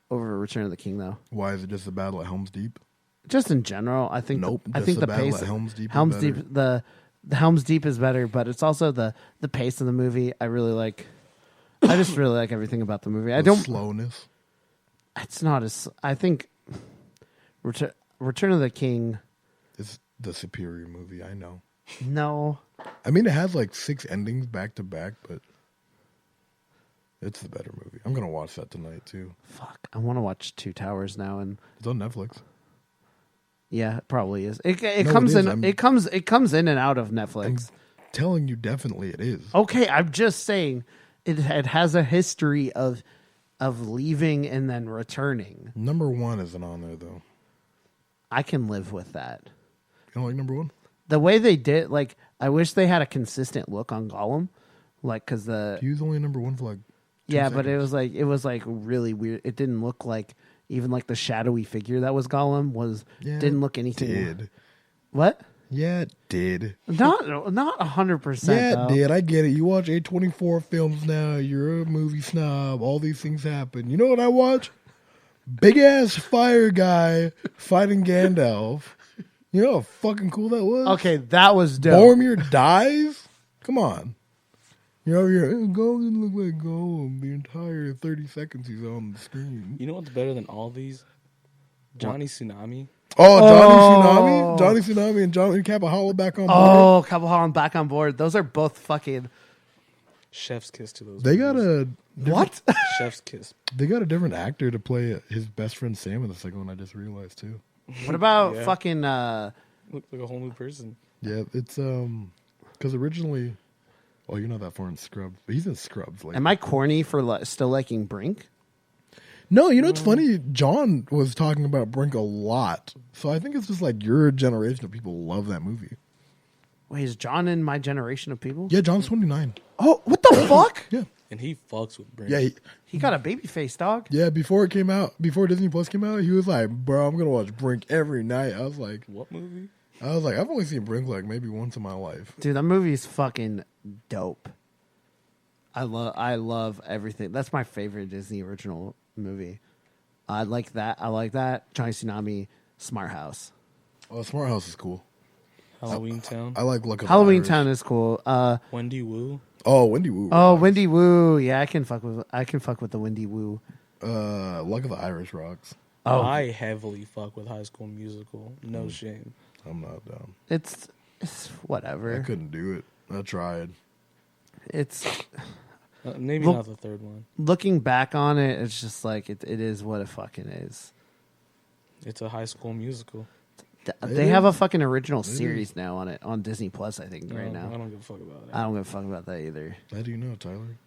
Return of the King though. Why is it just the battle at Helm's Deep? Just in general, I think. Nope, I just think the the battle pace. at Helm's Deep is Helm's better. Deep. The Helm's Deep is better, but it's also the pace of the movie. I really like. I just really like everything about the movie. I The don't. slowness. It's not as. I think. Return of the King. It's the superior movie. I know. No. I mean, it has like 6 endings back to back, but it's the better movie. I'm gonna watch that tonight too. Fuck. I want to watch Two Towers now, and It's on Netflix. yeah, it probably is. It No, comes it is. in. It comes in and out of I'm Netflix. telling you, definitely it is. Okay, I'm just saying it has a history of leaving and then returning. Number 1 isn't on there though. I can live with that. You don't like number 1? The way they did, like, I wish they had a consistent look on Gollum. Like, cause He was only number one for like. 2 yeah, but seconds. it was like really weird. It didn't look like even like the shadowy figure that was Gollum didn't look anything. Did. What? Yeah, it did. Not 100%. Yeah, it did. I get it. You watch A24 films now. You're a movie snob. All these things happen. You know what I watch? Big ass fire guy fighting Gandalf. You know how fucking cool that was? Okay, that was dope. Boromir dies? Come on. You're over here, Gollum didn't look like Gollum the entire 30 seconds he's on the screen. You know what's better than all these? Johnny Tsunami. Oh, Johnny Tsunami and Johnny Capahala back on board. Oh, Couple Holland back on board. Those are both fucking. Chef's kiss to those. They got movies. What? Chef's kiss. They got a different actor to play his best friend Sam in the second one. I just realized too. What about Yeah. fucking? Looks like a whole new person. Yeah, it's because originally, well, you're not that far in Scrubs, but he's in Scrubs. Like, Am I corny for still liking Brink? no, you know it's funny. John was talking about Brink a lot, so I think it's just like your generation of people love that movie. Wait, is John in my generation of people? Yeah, John's 29. Oh, what the fuck? Yeah, And he fucks with Brink. yeah, He got a baby face, dog. yeah. Before it came out, before Disney Plus came out, he was like, "Bro, I'm gonna watch Brink every night." I was like, What movie? I've only seen Brink like maybe once in my life. Dude, that movie's fucking dope. I love everything. That's my favorite Disney original movie. I like that. Johnny Tsunami, Smart House. Oh, Smart House is cool. Halloween Town. I like Luck of the Halloween Irish. Town is cool. Wendy Wu. Oh, Wendy Wu. Oh, rocks. Wendy Wu. Yeah, I can fuck with the Wendy Wu. Luck of the Irish rocks. Oh, I heavily fuck with High School Musical. No shame. I'm not down. it's I whatever. couldn't do it. I tried. It's Maybe Well- not the third one. looking back on it, it's just like it is what it fucking is. It's a High School Musical. They have a fucking original series now on it on Disney Plus, I think, right No, I now. don't give a fuck about it. I don't give a fuck about that either. How do you know, Tyler?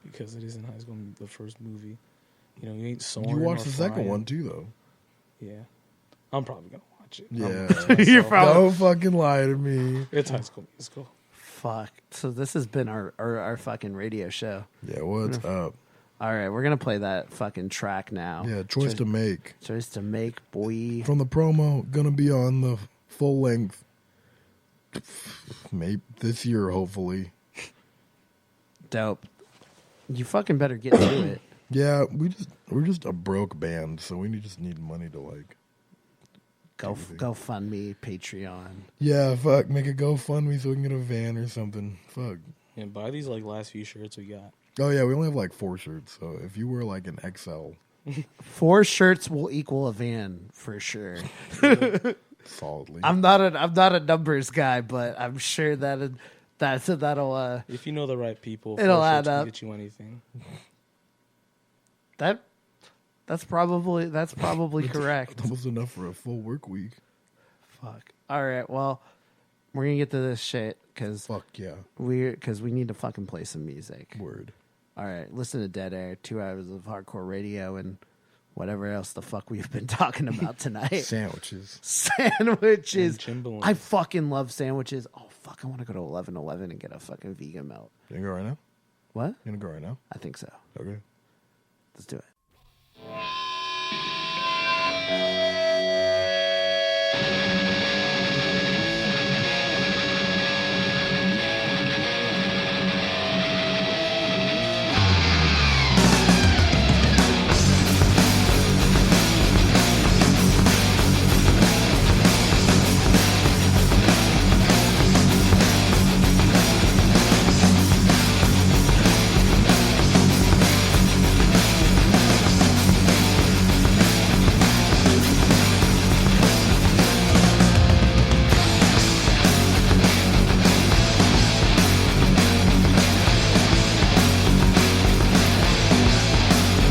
Because it isn't High School, the first movie. You know, you ain't soaring. You watched or the second flying. one too, though. Yeah. I'm probably going to watch it. Yeah. I'm gonna You're myself. probably- Don't fucking lie to me. It's High School Musical. Fuck. So this has been our fucking radio show. Yeah, what's up? All right, we're gonna play that fucking track now. Yeah, choice to make. Choice to make, boy. From the promo, gonna be on the full length. Maybe this year, hopefully. Dope. You fucking better get to it. Yeah, we're just a broke band, so we just need money to like. Go fund me, Patreon. Yeah, fuck, make a GoFundMe so we can get a van or something. Fuck. And buy these like last few shirts we got. Oh yeah, we only have like 4 shirts, so if you wear like an XL, 4 shirts will equal a van for sure. solidly. I'm not a numbers guy, but I'm sure that'll If you know the right people, It'll 4 add shirts can up. get you anything. that's probably correct. Almost enough for a full work week. Fuck. All right. Well, we're gonna get to this shit because Fuck yeah. we need to fucking play some music. Word. All right. Listen to Dead Air. 2 hours of hardcore radio and whatever else the fuck we've been talking about tonight. Sandwiches. And Sandwiches. Timberlands. I fucking love sandwiches. Oh fuck! I want to go to 11-11 and get a fucking vegan melt. You gonna go right now? What? You gonna go right now? I think so. Okay. Let's do it.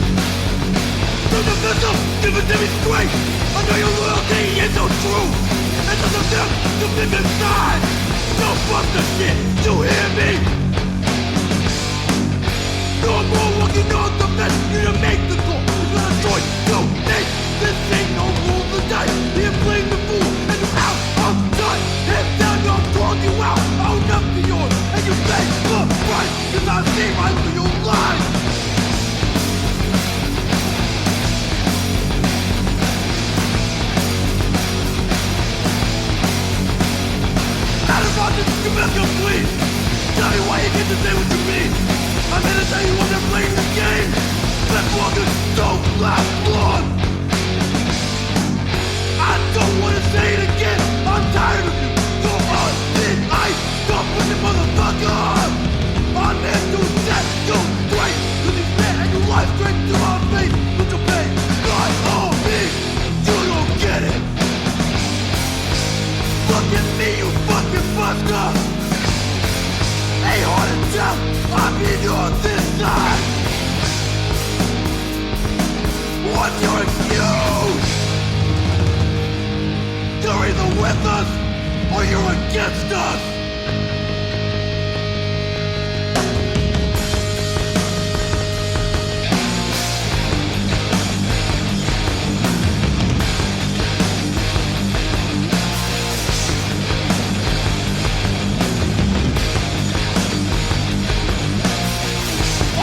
To the vessel, give it to me straight. I know your loyalty is so true. And to the depth, to live inside. No fuck the shit, you hear me? No more walking on the mess, you to make the call. It's not a choice, no name. This ain't no rule of dice. You playing the fool, and you're out of touch. If down, I'll draw you out. I'll not be yours, and you pay the price. me. Tell me why you get to say what you mean. I'm here to tell you I'm not playing the game. That walkers don't last long. I don't want to say it again. I'm tired of you. Go on, then I stop with the motherfucker. I'm here to set you straight. Cause you spit and you lie straight to my face. With your pain, not on me. You don't get it. Look at me, you fucking fucker. Hey, hard to tell, I'm in your this side. What's your excuse? You're either with us, or you're against us.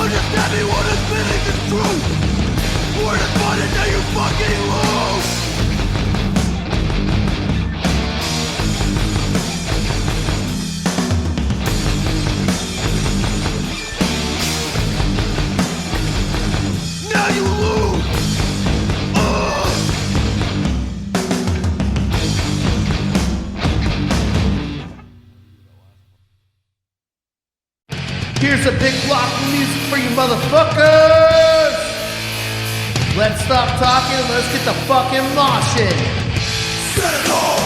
Understand me what is spinning is true. Word is fun until you fucking lose. Now you lose. Here's a big block of music for you motherfuckers! Let's stop talking and let's get the fucking moshing! Set it off!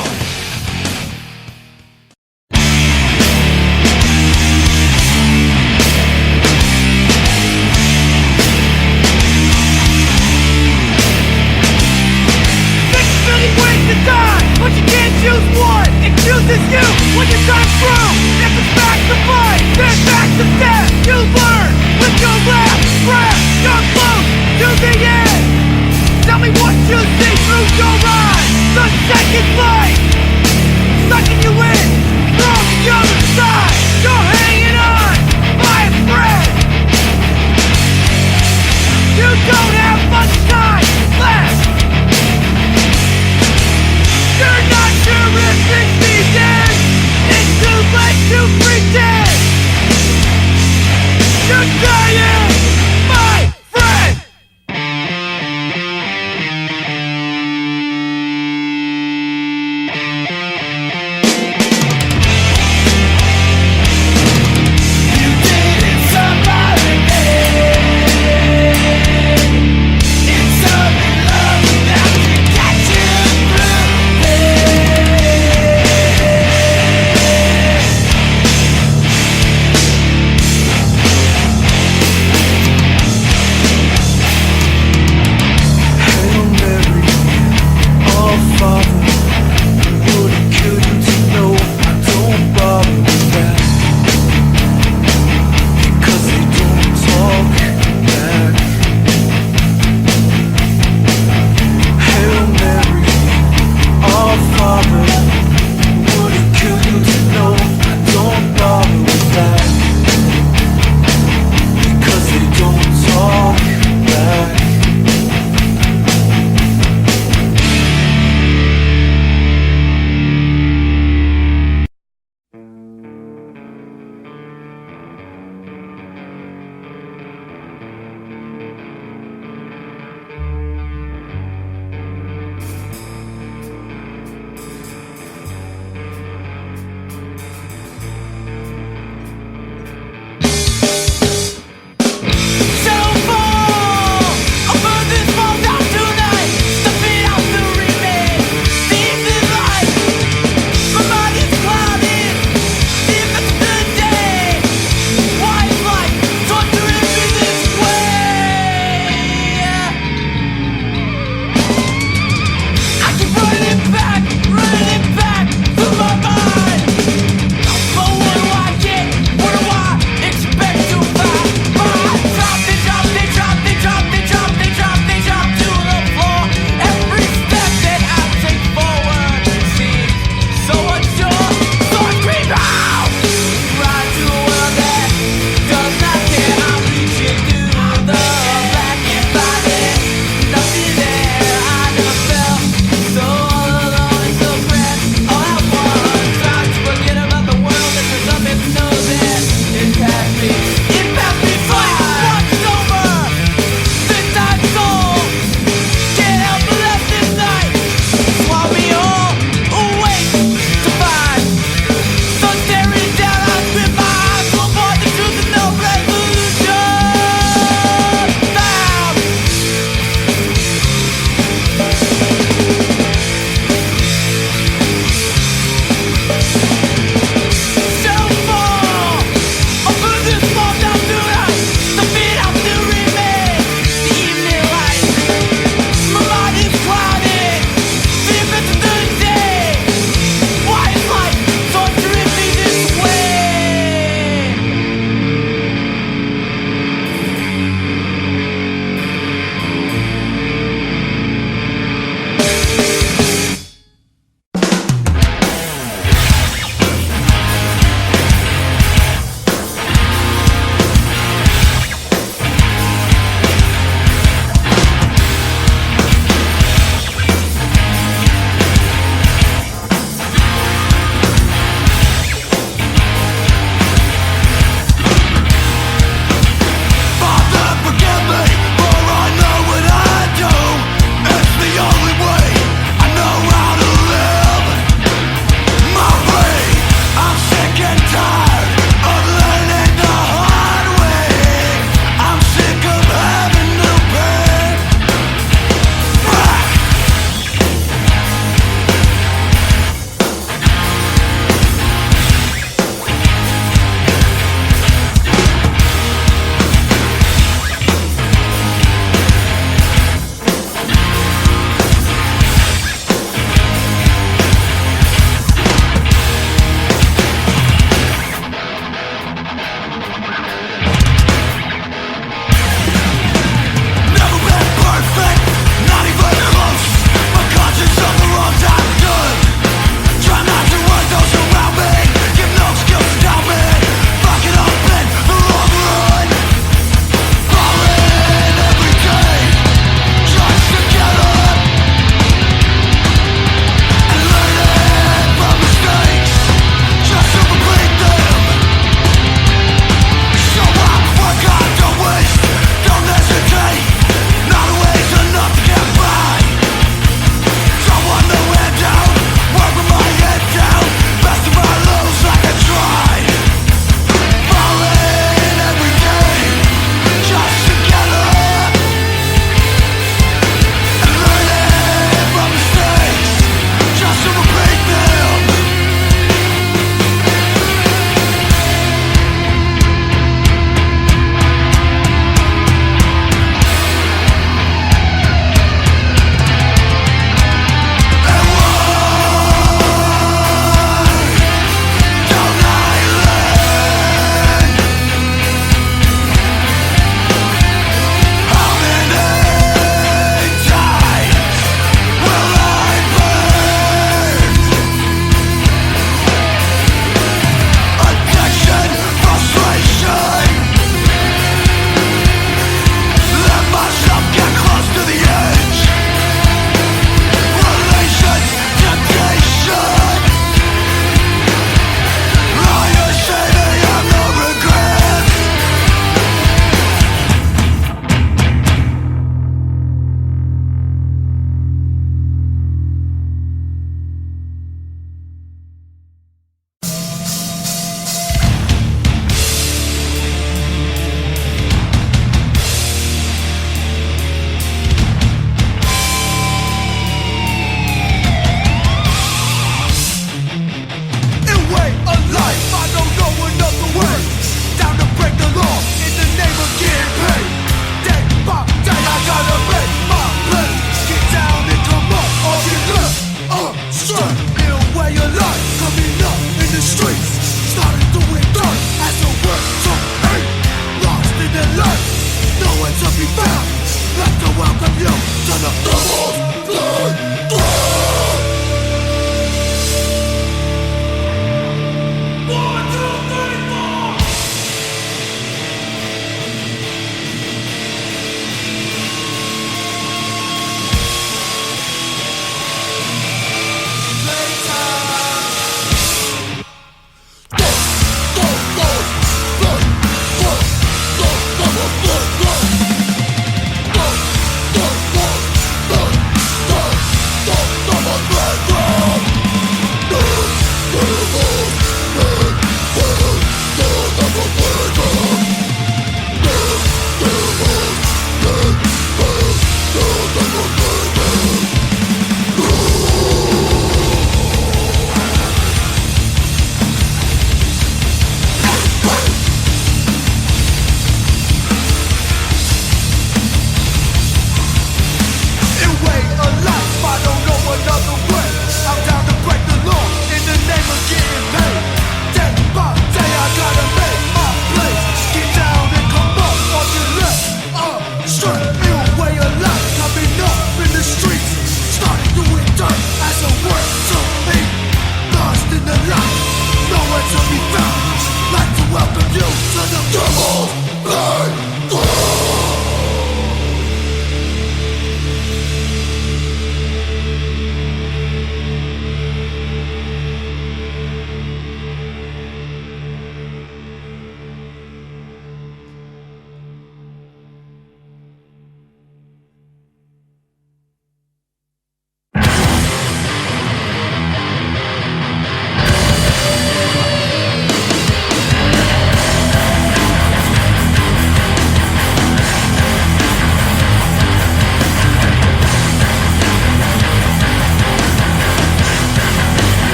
But you can't choose one. It chooses you when your time's through. If it's back to fight, then back to death. You learn with your last breath. You're close to the end. Tell me what you see through your eyes.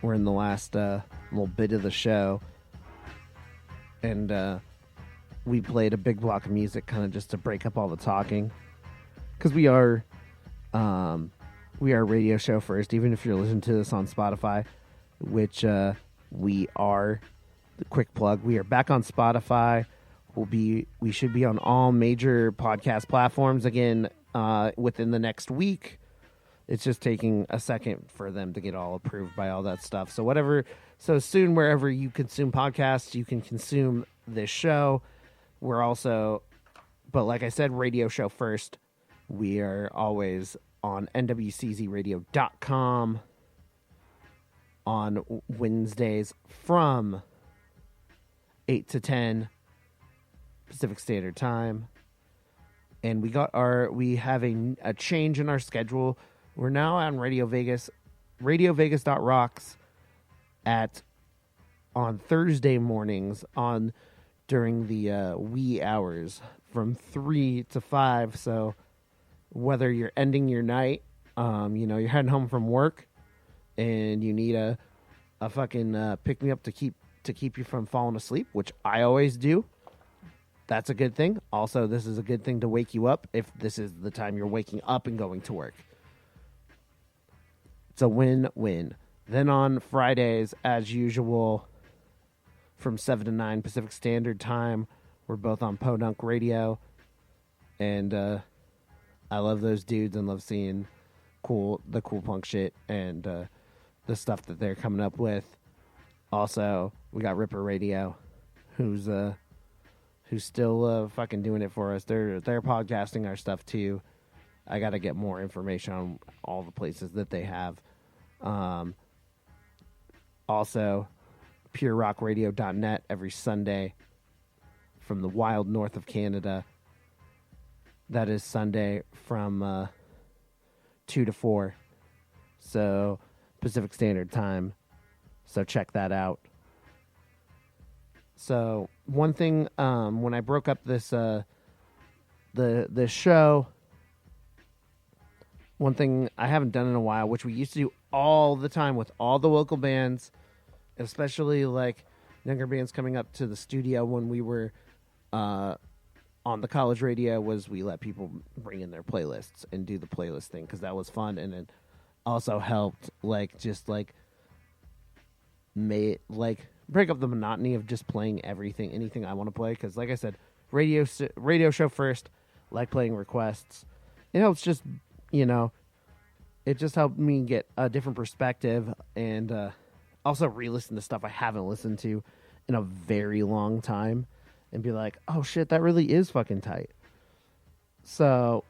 we're in the last little bit of the show, and we played a big block of music kind of just to break up all the talking, because we are a radio show first. Even if you're listening to this on Spotify, which we are. The quick plug: we are back on Spotify. We should be on all major podcast platforms again within the next week. It's just taking a second for them to get all approved by all that stuff. So soon, wherever you consume podcasts, you can consume this show. We're also, but like I said, radio show first. We are always on nwczradio.com on Wednesdays from 8 to 10 Pacific Standard Time. And we have a change in our schedule. We're now on Radio Vegas, radiovegas.rocks on Thursday mornings during the wee hours from 3 to 5. So whether you're ending your night, you're heading home from work and you need a fucking pick me up to keep you from falling asleep, which I always do. That's a good thing. Also, this is a good thing to wake you up if this is the time you're waking up and going to work. It's a win-win. Then on Fridays, as usual, from 7 to 9 Pacific Standard Time, we're both on Podunk Radio. And I love those dudes and love seeing the cool punk shit and the stuff that they're coming up with. Also, we got Ripper Radio, who's still fucking doing it for us. They're podcasting our stuff too. I got to get more information on all the places that they have. Also, purerockradio.net every Sunday from the wild north of Canada. That is Sunday from 2 to 4. So, Pacific Standard Time. So check that out. So one thing, when I broke up this the show, one thing I haven't done in a while, which we used to do all the time with all the local bands, especially like younger bands coming up to the studio when we were on the college radio, was we let people bring in their playlists and do the playlist thing, because that was fun, and it also helped break up the monotony of just playing anything I want to play. Because like I said, radio show first, like playing requests. It helps just, it just helped me get a different perspective, and also re-listen to stuff I haven't listened to in a very long time and be like, oh shit, that really is fucking tight. So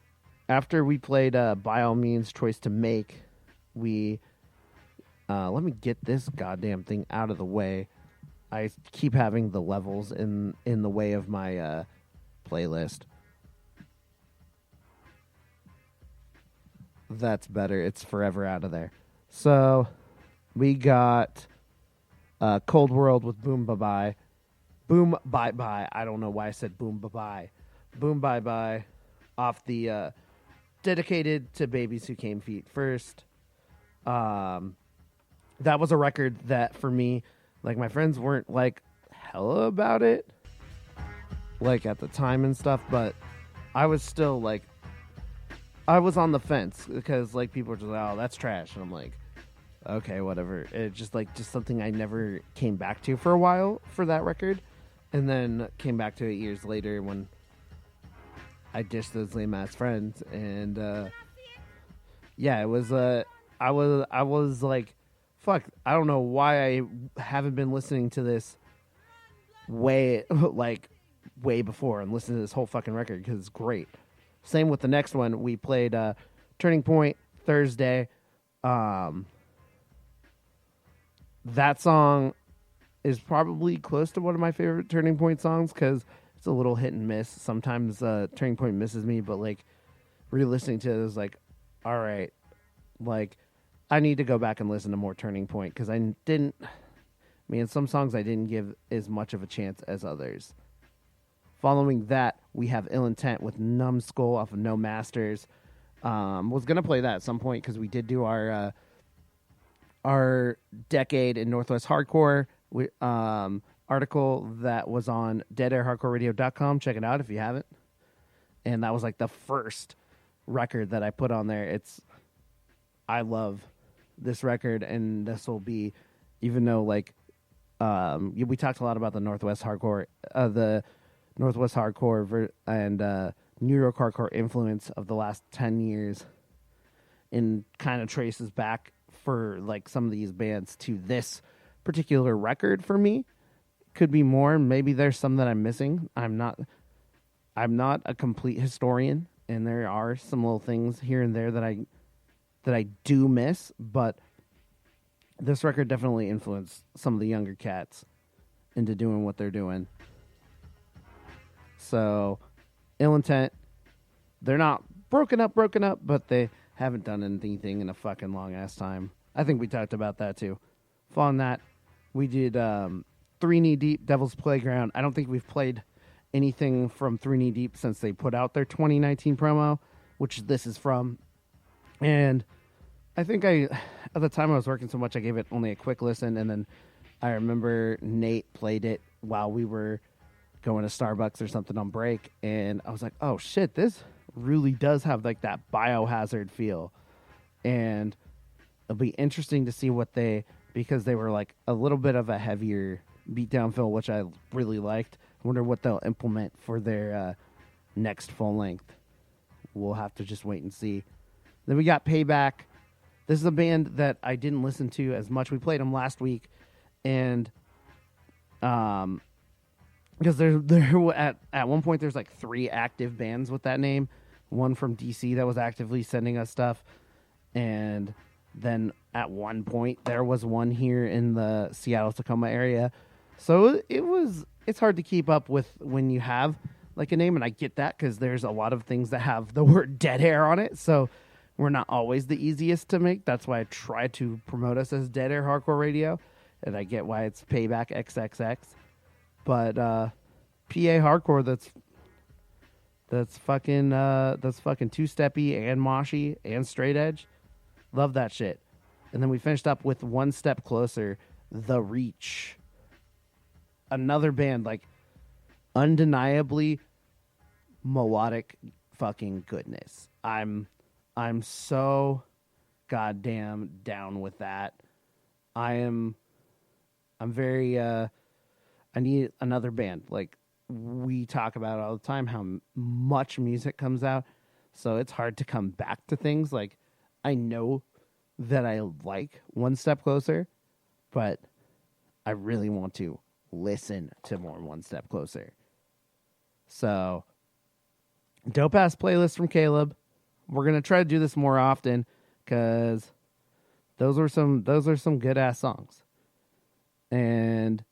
after we played By All Means Choice to Make, we let me get this goddamn thing out of the way. I keep having the levels in the way of my playlist. That's better. It's forever out of there. So we got Cold World with Boom Bye Bye. Boom Bye Bye. I don't know why I said Boom Bye Bye. Boom Bye Bye off the Dedicated to Babies Who Came Feet First. That was a record that, for me, like, my friends weren't, like, hella about it, like, at the time and stuff, but I was still, like, I was on the fence, because, like, people were just like, oh, that's trash, and I'm like, okay, whatever. It's just, like, just something I never came back to for a while for that record, and then came back to it years later when I dished those lame-ass friends, and, yeah, it was, I was like, fuck, I don't know why I haven't been listening to this way before and listening to this whole fucking record, because it's great. Same with the next one. We played Turning Point Thursday. That song is probably close to one of my favorite Turning Point songs, because it's a little hit and miss. Sometimes Turning Point misses me, but like re-listening to it is like, all right, like, I need to go back and listen to more Turning Point, because some songs I didn't give as much of a chance as others. Following that, we have Ill Intent with Numbskull off of No Masters. Was going to play that at some point, because we did do our our decade in Northwest Hardcore article that was on deadairhardcoreradio.com. Check it out if you haven't. And that was like the first record that I put on there. I love this record, and this will be, even though like we talked a lot about the Northwest Hardcore and New York Hardcore influence of the last 10 years, and kind of traces back for like some of these bands to this particular record for me. Could be more. Maybe there's some that I'm missing. I'm not a complete historian, and there are some little things here and there that I do miss, but this record definitely influenced some of the younger cats into doing what they're doing. So, Ill Intent, they're not broken up, but they haven't done anything in a fucking long ass time. I think we talked about that too. Following that, we did 3 Knee Deep, Devil's Playground. I don't think we've played anything from 3 Knee Deep since they put out their 2019 promo, which this is from. And I think at the time I was working so much, I gave it only a quick listen, and then I remember Nate played it while we were going to Starbucks or something on break, and I was like, oh shit, this really does have like that Biohazard feel. And it'll be interesting to see because they were like a little bit of a heavier beatdown feel, which I really liked. I wonder what they'll implement for their next full length. We'll have to just wait and see. Then we got Payback. This is a band that I didn't listen to as much. We played them last week, and because there at one point there's like 3 active bands with that name. One from DC that was actively sending us stuff, and then at one point there was one here in the Seattle Tacoma area. So it's hard to keep up with when you have like a name, and I get that because there's a lot of things that have the word Dead Air on it. So we're not always the easiest to make. That's why I try to promote us as Dead Air Hardcore Radio, and I get why it's Paybackxxx. But PA hardcore that's fucking two-steppy and moshy and straight edge. Love that shit. And then we finished up with One Step Closer, The Reach. Another band like undeniably melodic fucking goodness. I'm so goddamn down with that. I'm very I need another band. Like we talk about all the time how much music comes out, so it's hard to come back to things. Like I know that I like One Step Closer, but I really want to listen to more One Step Closer. So dope ass playlist from Caleb. We're gonna try to do this more often because those are some good ass songs. And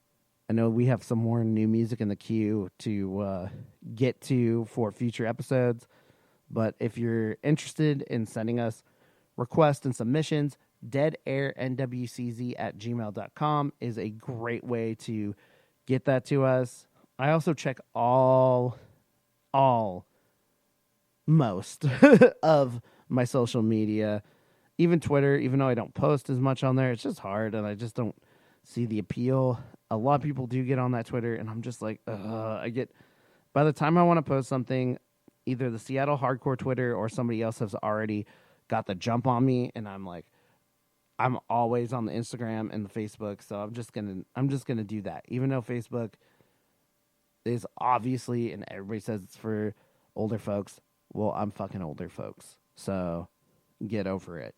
I know we have some more new music in the queue to get to for future episodes. But if you're interested in sending us requests and submissions, deadairnwcz@gmail.com is a great way to get that to us. I also check most of my social media, even Twitter, even though I don't post as much on there. It's just hard, and I just don't see the appeal. A lot of people do get on that Twitter, and I'm just like, by the time I want to post something, either the Seattle Hardcore Twitter or somebody else has already got the jump on me, and I'm like, I'm always on the Instagram and the Facebook, so I'm just gonna do that. Even though Facebook is obviously, and everybody says it's for older folks. Well, I'm fucking older folks, so get over it.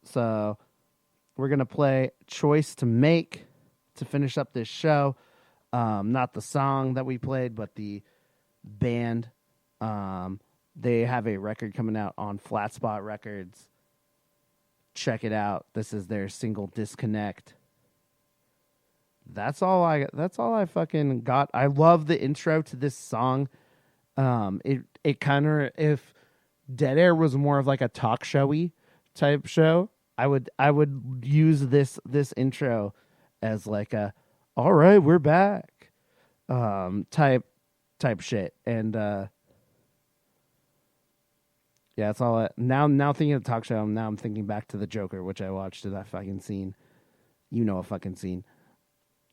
So we're going to play Choice to Make to finish up this show. Not the song that we played, but the band. They have a record coming out on Flat Spot Records. Check it out. This is their single Disconnect. That's all I fucking got. I love the intro to this song. It kind of, if Dead Air was more of like a talk showy type show, I would use this intro as like a, all right, we're back, type shit. And, Yeah, that's all. Now thinking of the talk show, now I'm thinking back to the Joker, which I watched to that fucking scene. You know a fucking scene.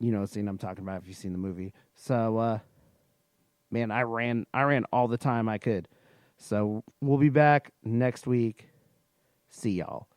You know a scene I'm talking about if you've seen the movie. So, man, I ran all the time I could. So we'll be back next week. See y'all.